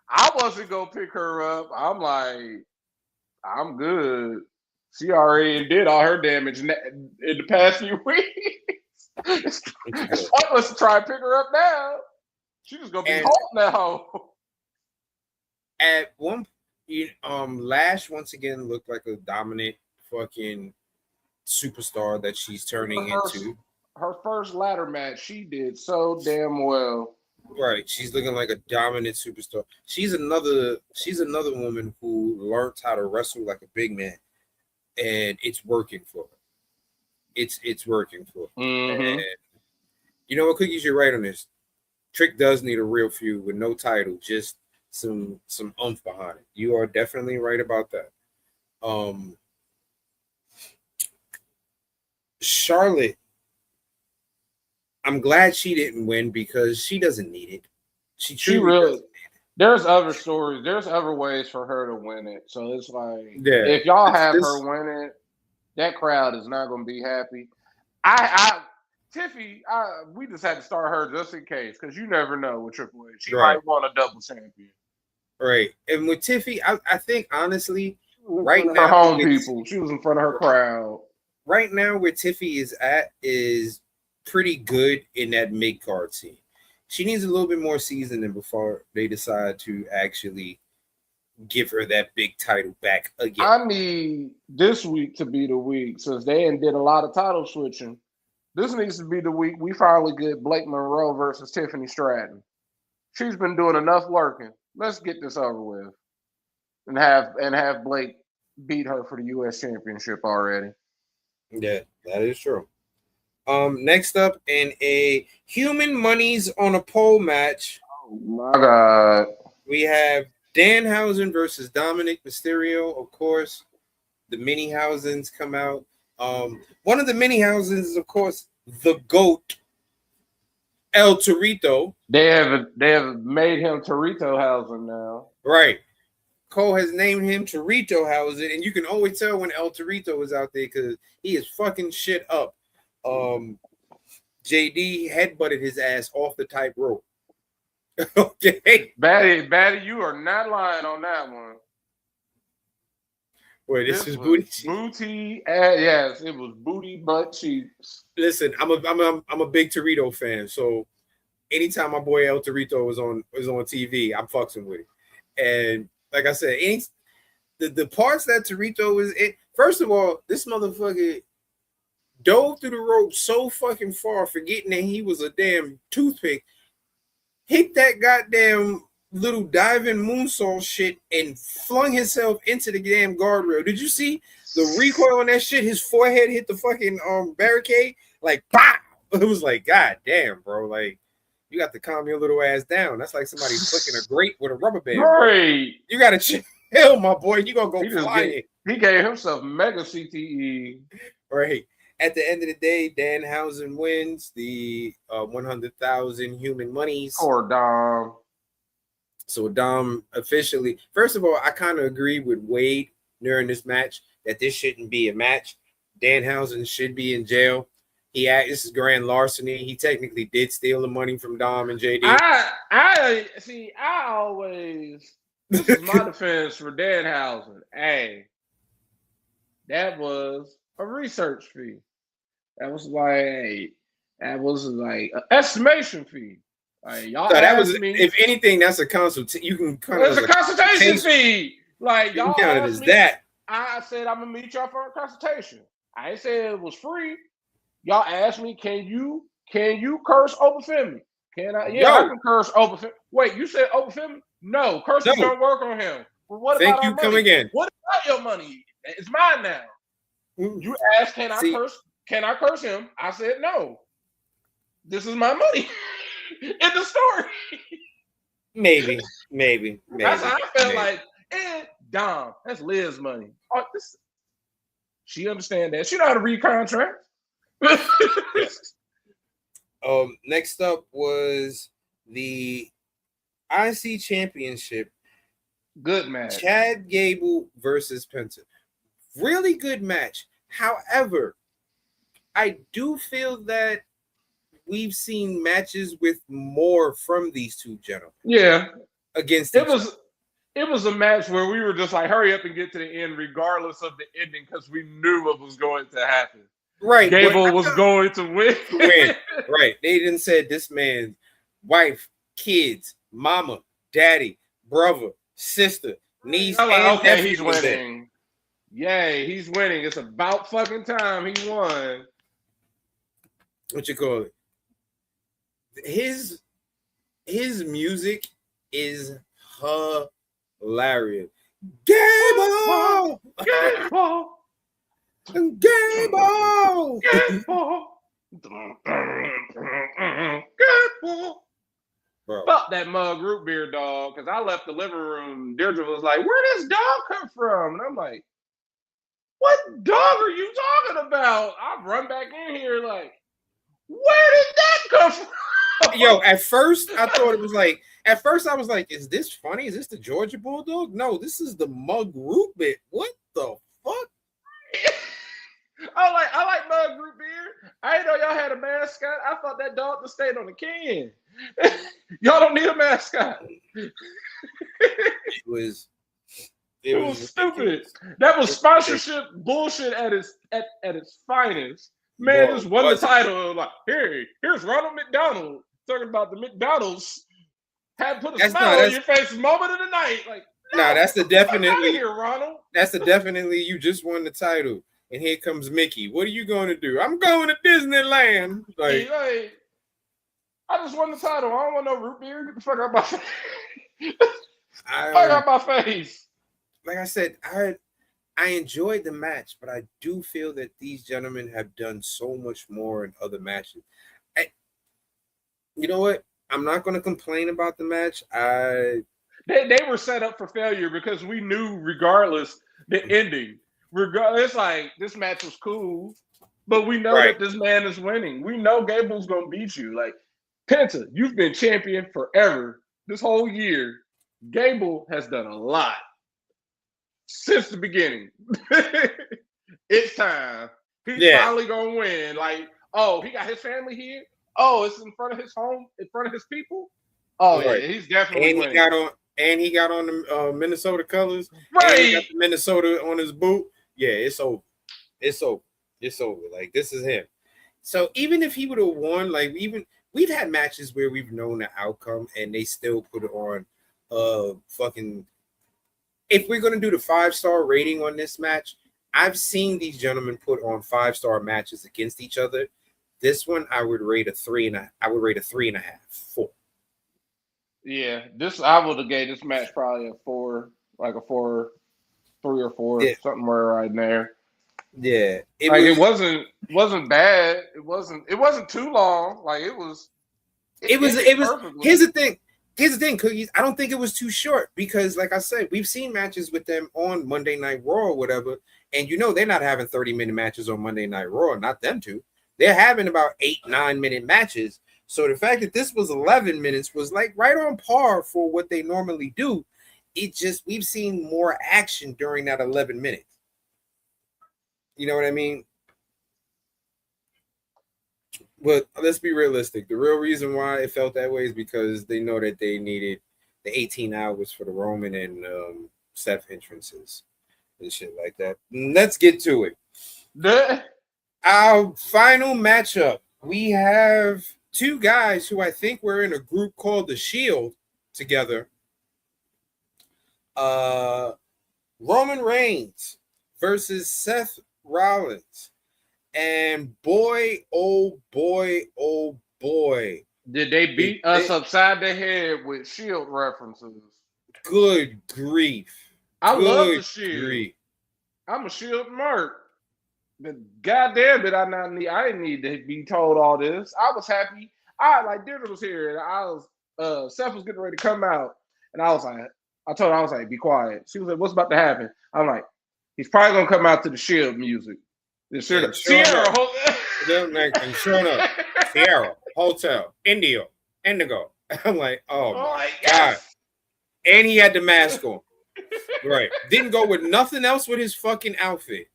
I wasn't gonna pick her up. I'm like, I'm good. She already did all her damage in the past few weeks. It's pointless to try and pick her up now. She's just gonna be home now. At one, Lash once again looked like a dominant fucking superstar that she's turning into. Her first ladder match, she did so damn well. Right, she's looking like a dominant superstar. She's another woman who learned how to wrestle like a big man, and it's working for her. It's working for her. And you know what, Cookies, you're right on this. Trick does need a real feud with no title, just some oomph behind it. You are definitely right about that. Charlotte, I'm glad she didn't win because she doesn't need it. She really doesn't need it. There's other stories. There's other ways for her to win it. So it's like, Yeah, if y'all have her this win it, that crowd is not going to be happy. I Tiffy, we just had to start her just in case because you never know with Triple H. She right, might want a double champion. right. And with Tiffy, I think honestly, She was in right front of her now home with people. She was in front of her crowd. right now where Tiffy is at is pretty good in that mid card scene. She needs a little bit more seasoning before they decide to actually give her that big title back again. I need this week to be the week since they did a lot of title switching. This needs to be the week we finally get Blake Monroe versus Tiffany Stratton. She's been doing enough working. Let's get this over with and have Blake beat her for the U.S. Championship already. Yeah, that is true. Next up in a human monies on a pole match, Oh my God. we have Danhausen versus Dominic Mysterio. Of course, the mini Housens come out. One of the mini Housens is, of course, the GOAT, El Torito. They have made him Torito Housen now. Right. Cole has named him Torito Housen, and you can always tell when El Torito is out there because he is fucking shit up. JD headbutted his ass off the tight rope. Okay. Batty, you are not lying on that one. Wait, this is booty. Booty, yes, it was booty butt cheeks. Listen, I'm a big Torito fan, so anytime my boy El Torito was on TV, I'm fucking with it. And like I said, the parts that Torito was in. First of all, this motherfucker dove through the rope so fucking far, forgetting that he was a damn toothpick. Hit that goddamn little diving moonsault shit and flung himself into the damn guardrail. Did you see the recoil on that shit? His forehead hit the fucking barricade. Like, pow! It was like, God damn, bro. Like, you got to calm your little ass down. That's like somebody flicking a grate with a rubber band. Great. You got to chill, my boy. You going to go flying. He gave himself mega CTE. Right. At the end of the day, Danhausen wins the 100,000 human monies. Poor Dom. So Dom officially, first of all, I kind of agree with Wade during this match that this shouldn't be a match. Danhausen should be in jail. This is grand larceny. He technically did steal the money from Dom and JD. I always, this is my defense for Danhausen. Hey, that was a research fee. That was like an estimation fee. Like, y'all so that was, me, if anything, that's a consult. You can kind of. It's a consultation fee. Like, y'all count it as that. I said I'm gonna meet y'all for a consultation. I ain't say it was free. Y'all asked me, can you curse Obafemi? Can I? Yeah, I can curse Obafemi. Wait, you said Obafemi? No, cursing don't work on him. Well, what Thank about you. our Come money? again. What about your money? It's mine now. You asked, can I curse him? I said no. This is my money. In the story. Maybe. That's how I felt like, Dom, that's Liz's money. Oh, she understand that. She know how to read contracts. Next up was the IC Championship. Good match. Chad Gable versus Penta. Really good match. However, I do feel that we've seen matches with more from these two gentlemen. Yeah. Against it was a match where we were just like, hurry up and get to the end, regardless of the ending, because we knew what was going to happen. Right. Gable was going to win. Right. They didn't say this man's wife, kids, mama, daddy, brother, sister, niece, and okay, he's winning. Yay, he's winning. It's about fucking time he won. What you call it? His music is hilarious. Gable! Gable! Gable! Gable! Fuck that mug root beer dog, because I left the living room. Deirdre was like, where does dog come from? And I'm like, what dog are you talking about? I run back in here like, where did that come from? Yo, at first I thought it was like. At first I was like, "Is this funny? Is this the Georgia Bulldog? No, this is the Mug Root Bit. What the fuck?" I like Mug Root Beer. I didn't know y'all had a mascot. I thought that dog just stayed on the can. Y'all don't need a mascot. It was stupid. That was sponsorship bullshit at its finest. Man just won the title. Like, here's Ronald McDonald talking about the McDonald's had put a smile on your face moment of the night. Like, no, that's the definitely here, Ronald. That's the definitely you just won the title. And here comes Mickey. What are you going to do? I'm going to Disneyland. Like, I just won the title. I don't want no root beer. Get the fuck out my face. Fuck out my face. Like I said, I enjoyed the match, but I do feel that these gentlemen have done so much more in other matches. You know what? I'm not going to complain about the match. They were set up for failure because we knew regardless the ending. Regardless, like this match was cool, but we know that this man is winning. We know Gable's gonna beat you. Like Penta, you've been champion forever. This whole year, Gable has done a lot since the beginning. It's time. He's finally gonna win. Like, oh, he got his family here. Oh, it's in front of his home, in front of his people. Oh yeah, he's definitely winning. He got on the Minnesota colors. Right. And he got the Minnesota on his boot. Yeah, it's over. It's over. It's over. Like, this is him. So even if he would have won, like we've had matches where we've known the outcome and they still put it on fucking. If we're gonna do the 5-star rating on this match, I've seen these gentlemen put on 5-star matches against each other. This one I would rate a 3.5. I would rate a 3.5, 4. Yeah, I would have gave this match probably a 4, like a 4, 3 or 4, somewhere right in there. Yeah, it wasn't bad. It wasn't too long. Like it was. Here's the thing. Here's the thing, Cookies. I don't think it was too short because, like I said, we've seen matches with them on Monday Night Raw or whatever, and they're not having 30-minute matches on Monday Night Raw. Not them two. They're having about 8-9-minute matches. So the fact that this was 11 minutes was like right on par for what they normally do. It just, we've seen more action during that 11 minutes. You know what I mean? But let's be realistic. The real reason why it felt that way is because they know that they needed the 18 hours for the Roman and Seth entrances and shit like that. Let's get to it. Our final matchup. We have two guys who I think were in a group called The Shield together. Roman Reigns versus Seth Rollins. And boy, oh boy, oh boy. Did they beat us upside the head with Shield references? Good grief. I love the Shield. I'm a Shield mark. But goddamn it, I didn't need to be told all this. I was happy. Dinner was here, and Seth was getting ready to come out, and I told her, I was like, be quiet. She was like, what's about to happen? I'm like, he's probably gonna come out to the Shield music. Sierra, Hotel, Indigo. I'm like, oh my God. And he had the mask on. Right. Didn't go with nothing else with his fucking outfit,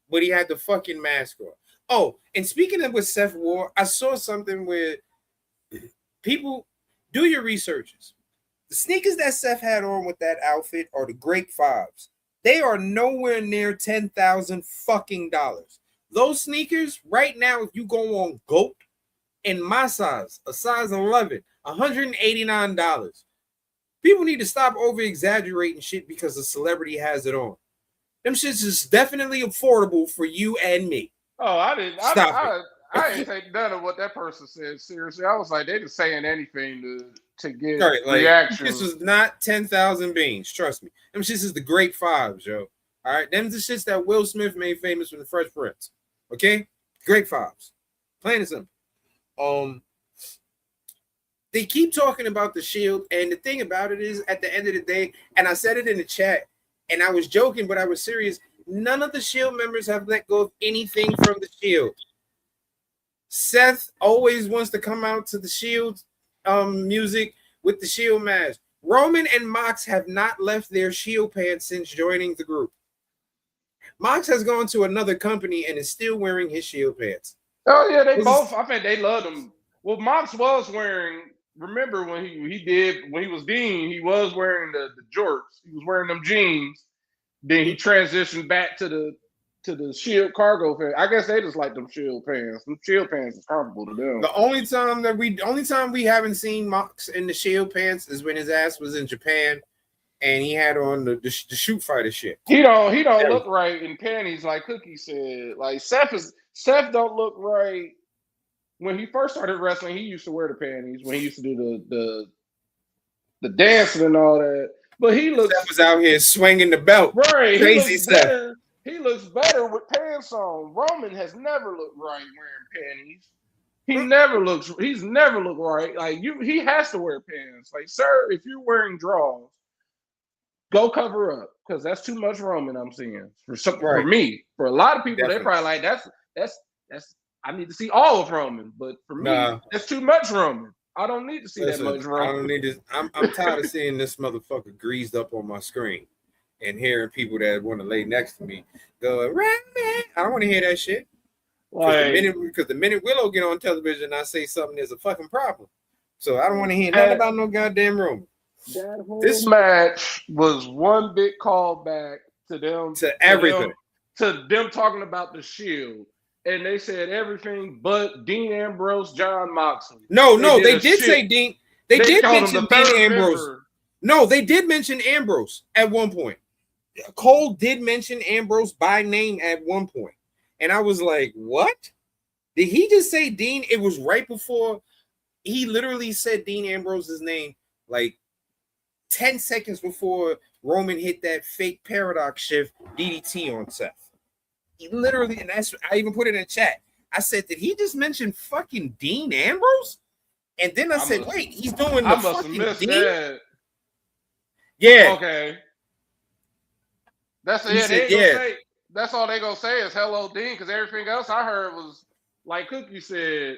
but he had the fucking mask on. Oh, and speaking of what Seth wore, I saw something where people do your researches. The sneakers that Seth had on with that outfit are the Grape 5s. They are nowhere near $10,000 fucking dollars. Those sneakers right now, if you go on GOAT in my size, a size 11, $189. People need to stop over exaggerating shit because a celebrity has it on. Them shits is definitely affordable for you and me. Oh, I didn't take none of what that person said seriously. I was like, they just saying anything to get reaction. This is not 10,000 beans. Trust me. Them shits is the Great 5s, yo. All right, them the shits that Will Smith made famous from the Fresh Prince. Okay, Great 5s. Plain and simple. They keep talking about the Shield, and the thing about it is, at the end of the day, and I said it in the chat, and I was joking, but I was serious. None of the Shield members have let go of anything from the Shield. Seth always wants to come out to the Shield music with the Shield mask. Roman and Mox have not left their Shield pants since joining the group. Mox has gone to another company and is still wearing his Shield pants. Oh yeah, they both. I think they loved him. Well, Mox was wearing. Remember when he was Dean, he was wearing the jorts. He was wearing them jeans. Then he transitioned back to the Shield cargo pants. I guess they just like them Shield pants. Them Shield pants is comfortable to them. The only time we haven't seen Mox in the Shield pants is when his ass was in Japan and he had on the shoot fighter shit. He don't look right in panties like Cookie said. Like Seth don't look right. When he first started wrestling, he used to wear the panties when he used to do the dancing and all that. But he looks Seth was out here swinging the belt. Right. Crazy Seth. He looks better with pants on. Roman has never looked right wearing panties. He's never looked right. Like he has to wear pants. Like, sir, if you're wearing drawers, go cover up. Because that's too much Roman I'm seeing. For me. For a lot of people, they're probably like, that's I need to see all of Roman. But for me, that's too much Roman. I don't need to see that much Roman. I don't need to. I'm tired of seeing this motherfucker greased up on my screen and hearing people that want to lay next to me go, Roman. I don't want to hear that shit. Because the minute Willow get on television and I say something, there's a fucking problem. So I don't want to hear nothing about no goddamn Roman. This match was one big callback to them. To everything. To them talking about the Shield. And they said everything but Dean Ambrose, John Moxley. No, they did say Dean. They did mention Dean Ambrose. No, they did mention Ambrose at one point. Cole did mention Ambrose by name at one point. And I was like, what? Did he just say Dean? It was right before he literally said Dean Ambrose's name like 10 seconds before Roman hit that fake paradox shift DDT on Seth. He literally, and I even put it in chat. I said, did he just mention fucking Dean Ambrose? And then I said, wait, he's doing the fucking Dean? That. Yeah. Okay. That's it. That's all they gonna say is hello Dean, because everything else I heard was like Cookie said.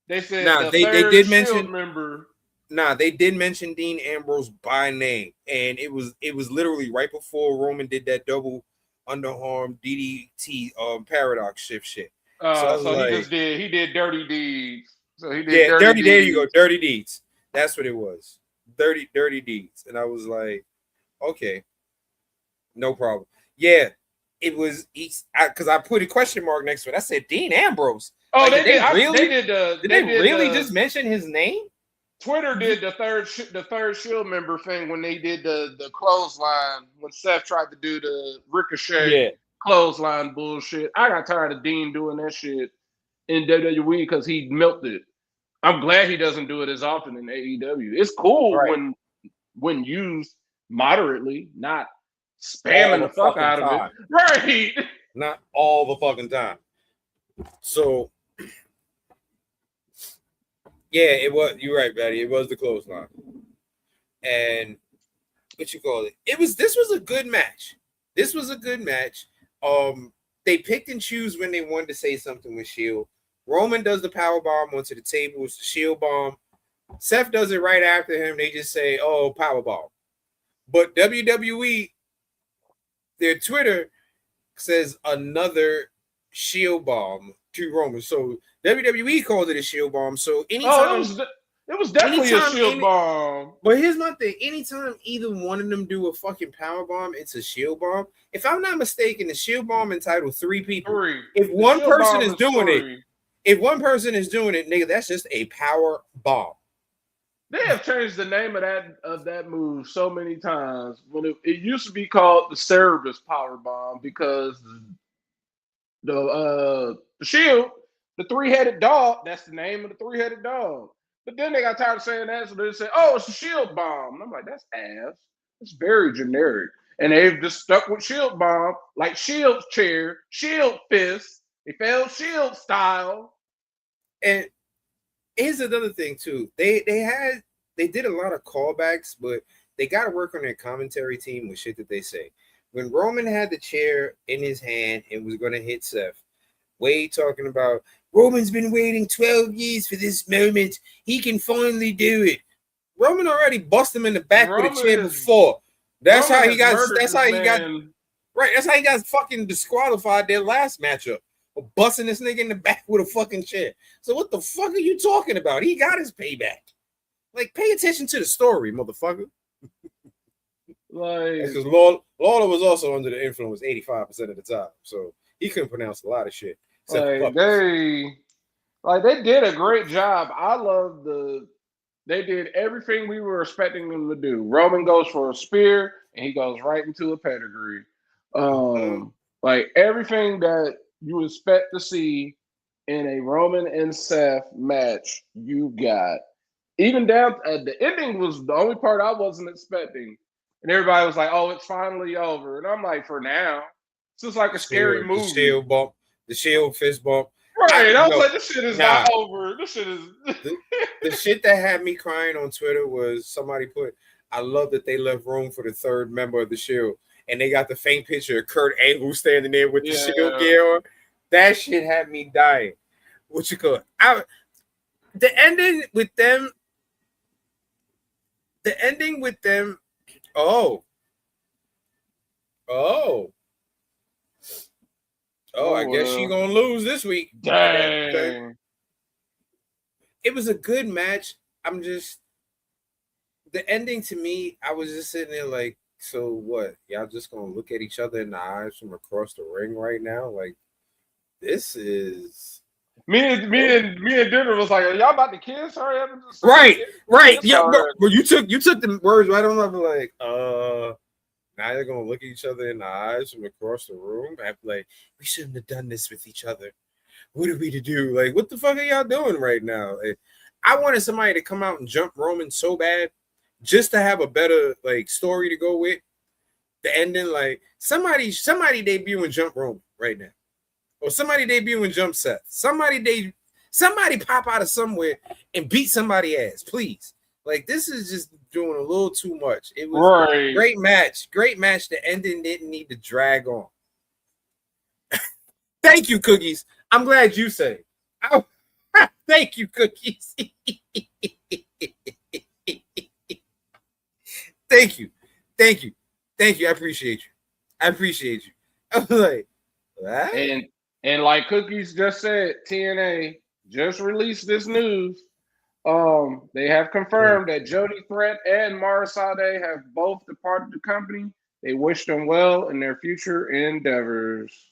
They said they did mention member. They did mention Dean Ambrose by name, and it was literally right before Roman did that double underarm DDT paradox shift shit. He did dirty deeds. So he did dirty deeds. There you go, dirty deeds. That's what it was. Dirty deeds. And I was like, okay, no problem. Yeah, it was because I put a question mark next to it. I said Dean Ambrose. Oh, like, did they really just mention his name? Twitter did the third Shield member thing when they did the clothesline when Seth tried to do the Ricochet clothesline bullshit. I got tired of Dean doing that shit in WWE because he milked it. I'm glad he doesn't do it as often in AEW. It's cool when used moderately, not spamming the fuck out of it. Right. Not all the fucking time. So yeah, it was. You're right, Betty. It was the clothesline, and what you call it? This was a good match. This was a good match. They picked and choose when they wanted to say something with Shield. Roman does the power bomb onto the table. It's the Shield bomb. Seth does it right after him. They just say, "Oh, power bomb." But WWE, their Twitter says another Shield bomb to Roman. So WWE called it a Shield bomb. So anytime it was definitely a Shield bomb. But here's my thing: anytime either one of them do a fucking power bomb, it's a Shield bomb. If I'm not mistaken, the Shield bomb entitled 3 people. If one person is doing it, nigga, that's just a power bomb. They have changed the name of that move so many times. When it used to be called the Cerebus power bomb because the Shield, the 3-headed dog, that's the name of the 3-headed dog. But then they got tired of saying that, so they said, "Oh, it's a Shield bomb." And I'm like, that's ass. It's very generic. And they've just stuck with Shield bomb, like Shield chair, Shield fist. They failed Shield style. And here's another thing too. They did a lot of callbacks, but they got to work on their commentary team with shit that they say. When Roman had the chair in his hand and was going to hit Seth, Wade talking about Roman's been waiting 12 years for this moment. He can finally do it. Roman already busted him in the back with a chair before. That's how he got. That's how he got. Right. That's how he got fucking disqualified their last matchup. Busting this nigga in the back with a fucking chair. So what the fuck are you talking about? He got his payback. Like, pay attention to the story, motherfucker. Like, because Lawler was also under the influence 85% of the time, so he couldn't pronounce a lot of shit. Like they did a great job. I love they did everything we were expecting them to do. Roman goes for a spear and he goes right into a pedigree. Like everything that you expect to see in a Roman and Seth match, you got. Even down the ending was the only part I wasn't expecting. And everybody was like, "Oh, it's finally over." And I'm like, "For now." It's just like a scary movie. The shield bump, the shield fist bump. Right. I was like, this shit is not over. This shit is the shit that had me crying on Twitter was somebody put, I love that they left room for the third member of the Shield. And they got the faint picture of Kurt Angle standing there with the Shield gear on. That shit had me dying. What you call it? The ending with them. I guess she gonna lose this week. Dang. It was a good match. The ending to me, I was just sitting there like, so what? Y'all just gonna look at each other in the eyes from across the ring right now? Like, this is me and Denver was like, are y'all about to kiss? Hurry up and just right. Yeah, but you took the words right on. I'm like, now they're gonna look at each other in the eyes from across the room. I'm like, we shouldn't have done this with each other. What are we to do? Like, what the fuck are y'all doing right now? Like, I wanted somebody to come out and jump Roman so bad, just to have a better like story to go with. The ending, like somebody debuting Jump Roman right now, or somebody debuting Jump Seth. Somebody pop out of somewhere and beat somebody ass, please. Like, this is just doing a little too much. It was a great match. The ending didn't need to drag on. Thank you, Cookies. I'm glad you said it. Thank you, Cookies. Thank you. I appreciate you. I'm like, what? And like Cookies just said, TNA just released this news. They have confirmed that Jody Threat and Mara Sade have both departed the company. They wish them well in their future endeavors.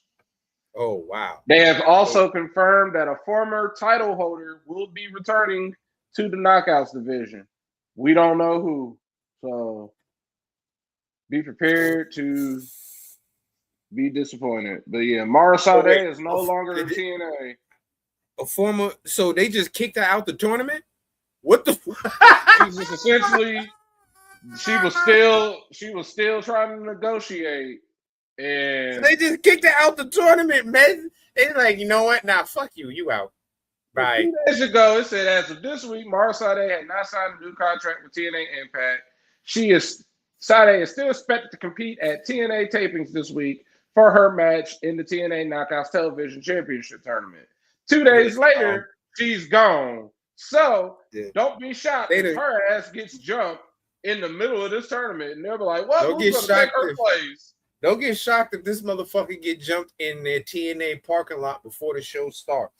Oh, wow. They have also confirmed that a former title holder will be returning to the Knockouts division. We don't know who. So be prepared to be disappointed. But yeah, Mara Sade is no longer in TNA. A former, so they just kicked her out the tournament? What the She's just essentially she was still trying to negotiate. And so they just kicked her out the tournament, man. They're like, you know what? Nah, fuck you. You out. Bye. 2 days ago, it said as of this week, Mara Sade had not signed a new contract with TNA Impact. Sade is still expected to compete at TNA tapings this week for her match in the TNA Knockouts Television Championship Tournament. 2 days later, she's gone. So don't be shocked if her ass gets jumped in the middle of this tournament. And they'll be like, what? Who's going to take her place? Don't get shocked if this motherfucker get jumped in their TNA parking lot before the show starts.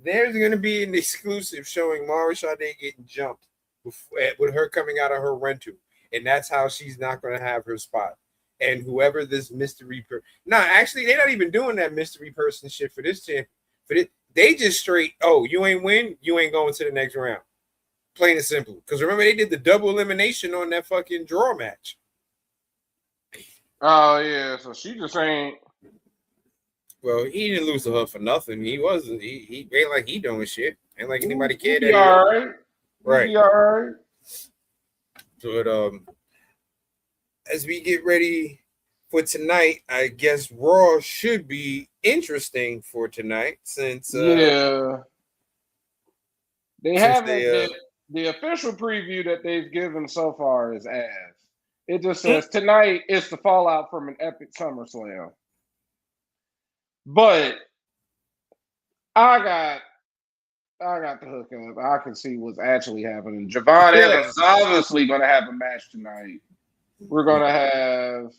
There's going to be an exclusive showing Mara Sade getting jumped with her coming out of her rental. And that's how she's not going to have her spot. And whoever this mystery person... actually, they're not even doing that mystery person shit for this champ. They just straight, you ain't win, you ain't going to the next round. Plain and simple. Because remember, they did the double elimination on that fucking draw match. Oh, yeah. So she just ain't... Well, he didn't lose to her for nothing. He ain't like he doing shit. Ain't like anybody cared. He all right. Right. He all right. But as we get ready for tonight, I guess Raw should be interesting for tonight since they haven't the official preview that they've given so far is ass. It just says tonight is the fallout from an epic SummerSlam. But I got the hook up. I can see what's actually happening. Javon Evans is obviously going to have a match tonight. We're going to have,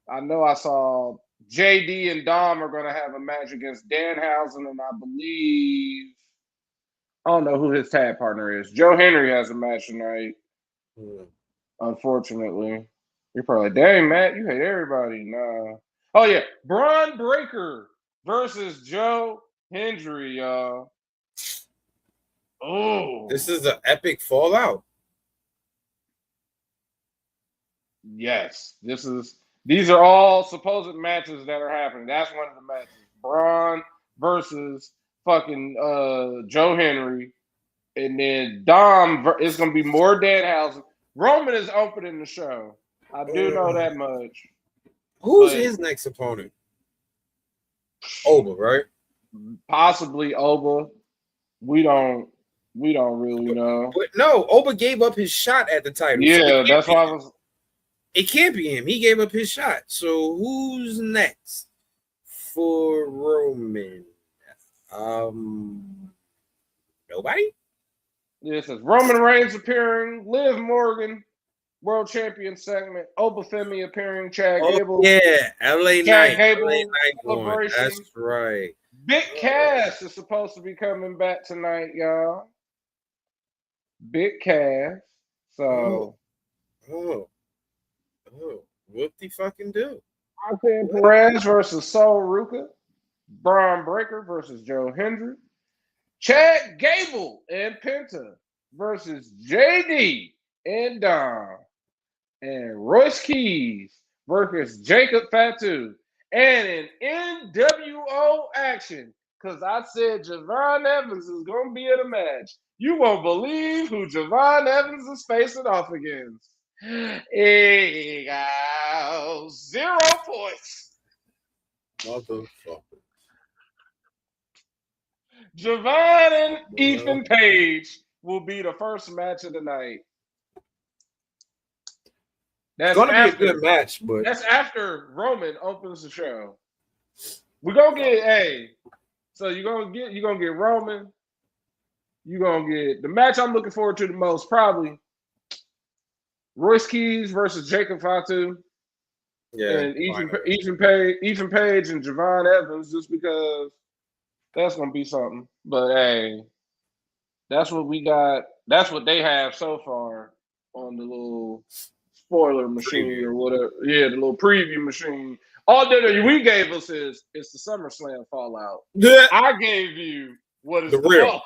I know I saw JD and Dom are going to have a match against Danhausen, and I believe, I don't know who his tag partner is. Joe Henry has a match tonight, unfortunately. You're probably like, dang, Matt, you hate everybody. Nah. Oh, yeah. Braun Breaker versus Joe Hendry, y'all. Oh. This is an epic fallout. Yes. These are all supposed matches that are happening. That's one of the matches. Braun versus fucking Joe Henry. And then Dom is going to be more Danhausen. Roman is opening the show. I do know that much. Who's his next opponent? Oba, right? Possibly Oba. We don't really know. But no, Oba gave up his shot at the title. Yeah, so that's why I was. It can't be him. He gave up his shot. So who's next for Roman? Nobody. Yeah, it says Roman Reigns appearing, Liv Morgan, World Champion segment, Oba Femi appearing, Chad Gable. Yeah, LA Chad Knight. Gable LA Knight one. celebration. That's right. Big Cass is supposed to be coming back tonight, y'all. Big Cass. So. What the fucking do? Roxanne Perez versus Sol Ruka. Braun Breaker versus Joe Hendry. Chad Gable and Penta versus JD and Dom. And Royce Keys versus Jacob Fatu. And in NWO action, because I said Javon Evans is going to be in a match. You won't believe who Javon Evans is facing off against. He got 0 points. Motherfucker. Javon and Ethan Page will be the first match of the night. That's going to be a good match, but that's after Roman opens the show. We're gonna get so you're gonna get Roman. You're gonna get the match I'm looking forward to the most, probably Royce Keys versus Jacob Fatu. Yeah, and Ethan Page and Javon Evans, just because that's gonna be something. But hey, that's what we got. That's what they have so far on the little spoiler machine or whatever. Yeah, the little preview machine. All that we gave us is it's the SummerSlam fallout. Yeah. I gave you what is the real,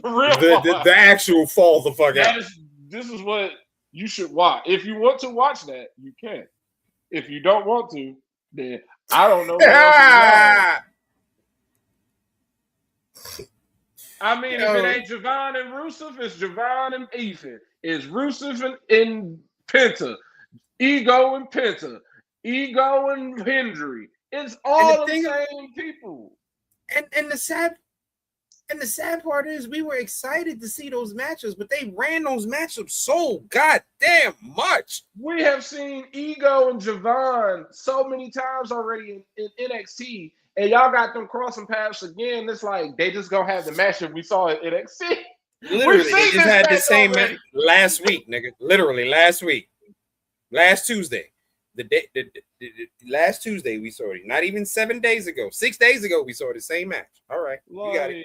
the actual fall the fuck out. This is what you should watch. If you want to watch that, you can. If you don't want to, then I don't know what else is. I mean, if it ain't Javon and Rusev, it's Javon and Ethan. It's Rusev and Penta. Ego and Penta. Ego and Hendry. It's all the same people. And the sad part is we were excited to see those matches, but they ran those matchups so goddamn much. We have seen Ego and Javon so many times already in NXT, and y'all got them crossing paths again. It's like they just gonna have the matchup we saw at NXT. Literally, they just had the same match last week, nigga. Literally last week, last Tuesday. The last Tuesday we saw it. Not even 7 days ago. 6 days ago we saw the same match. All right, you got it.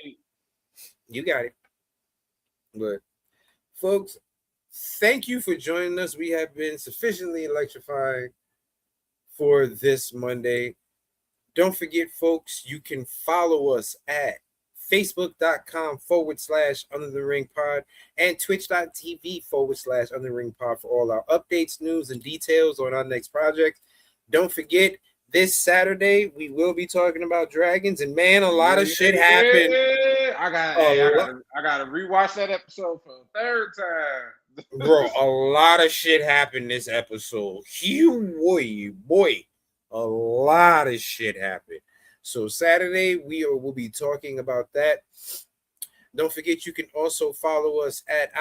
You got it. But folks, thank you for joining us. We have been sufficiently electrifying for this Monday. Don't forget, folks, you can follow us at facebook.com/Under the Ring Pod and twitch.tv/Under the Ring Pod for all our updates, news, and details on our next project. Don't forget, this Saturday we will be talking about dragons, and man, a lot of shit happened. I gotta rewatch that episode for the third time. Bro, a lot of shit happened this episode. Boy, a lot of shit happened. So Saturday we'll be talking about that. Don't forget, you can also follow us at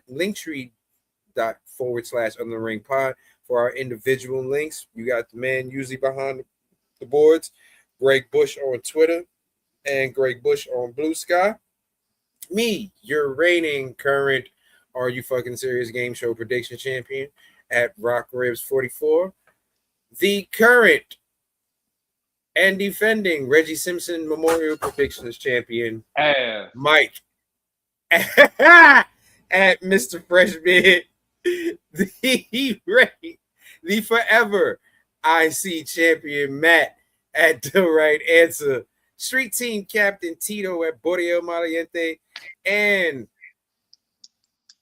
linktree.com/Under the Ring Pod for our individual links. You got the man usually behind the boards, Greg Bush on Twitter. and Greg Bush on Blue Sky. Me, your reigning current Are You Fucking Serious game show prediction champion at Rock Ribs 44. The current and defending Reggie Simpson Memorial Predictions champion, Mike at Mr. Freshman. The forever IC champion, Matt at The Right Answer. Street team captain Tito at Borreo Maliente, and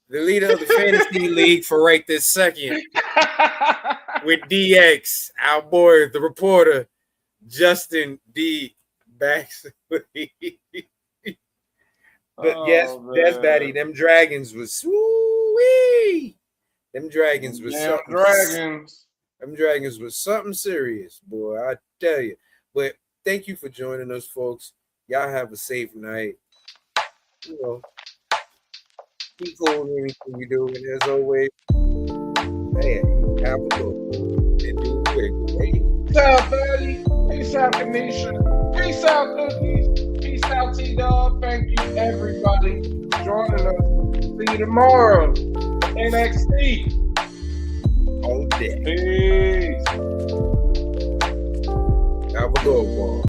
the leader of the fantasy league for right this second with DX, our boy, the reporter, Justin D. Baxley. But yes, that's Batty. Them dragons was sweet. Them dragons was something. Them dragons was something serious, boy. I tell you. But thank you for joining us, folks. Y'all have a safe night. You know, keep cool in anything you do, and as always, hey, have a good and do it. Hey. Peace out, buddy. Peace out, Kanisha. Peace out, Cookies. Peace out, T-Dog. Thank you, everybody, for joining us. See you tomorrow. NXT. On deck. Peace. Have a good one.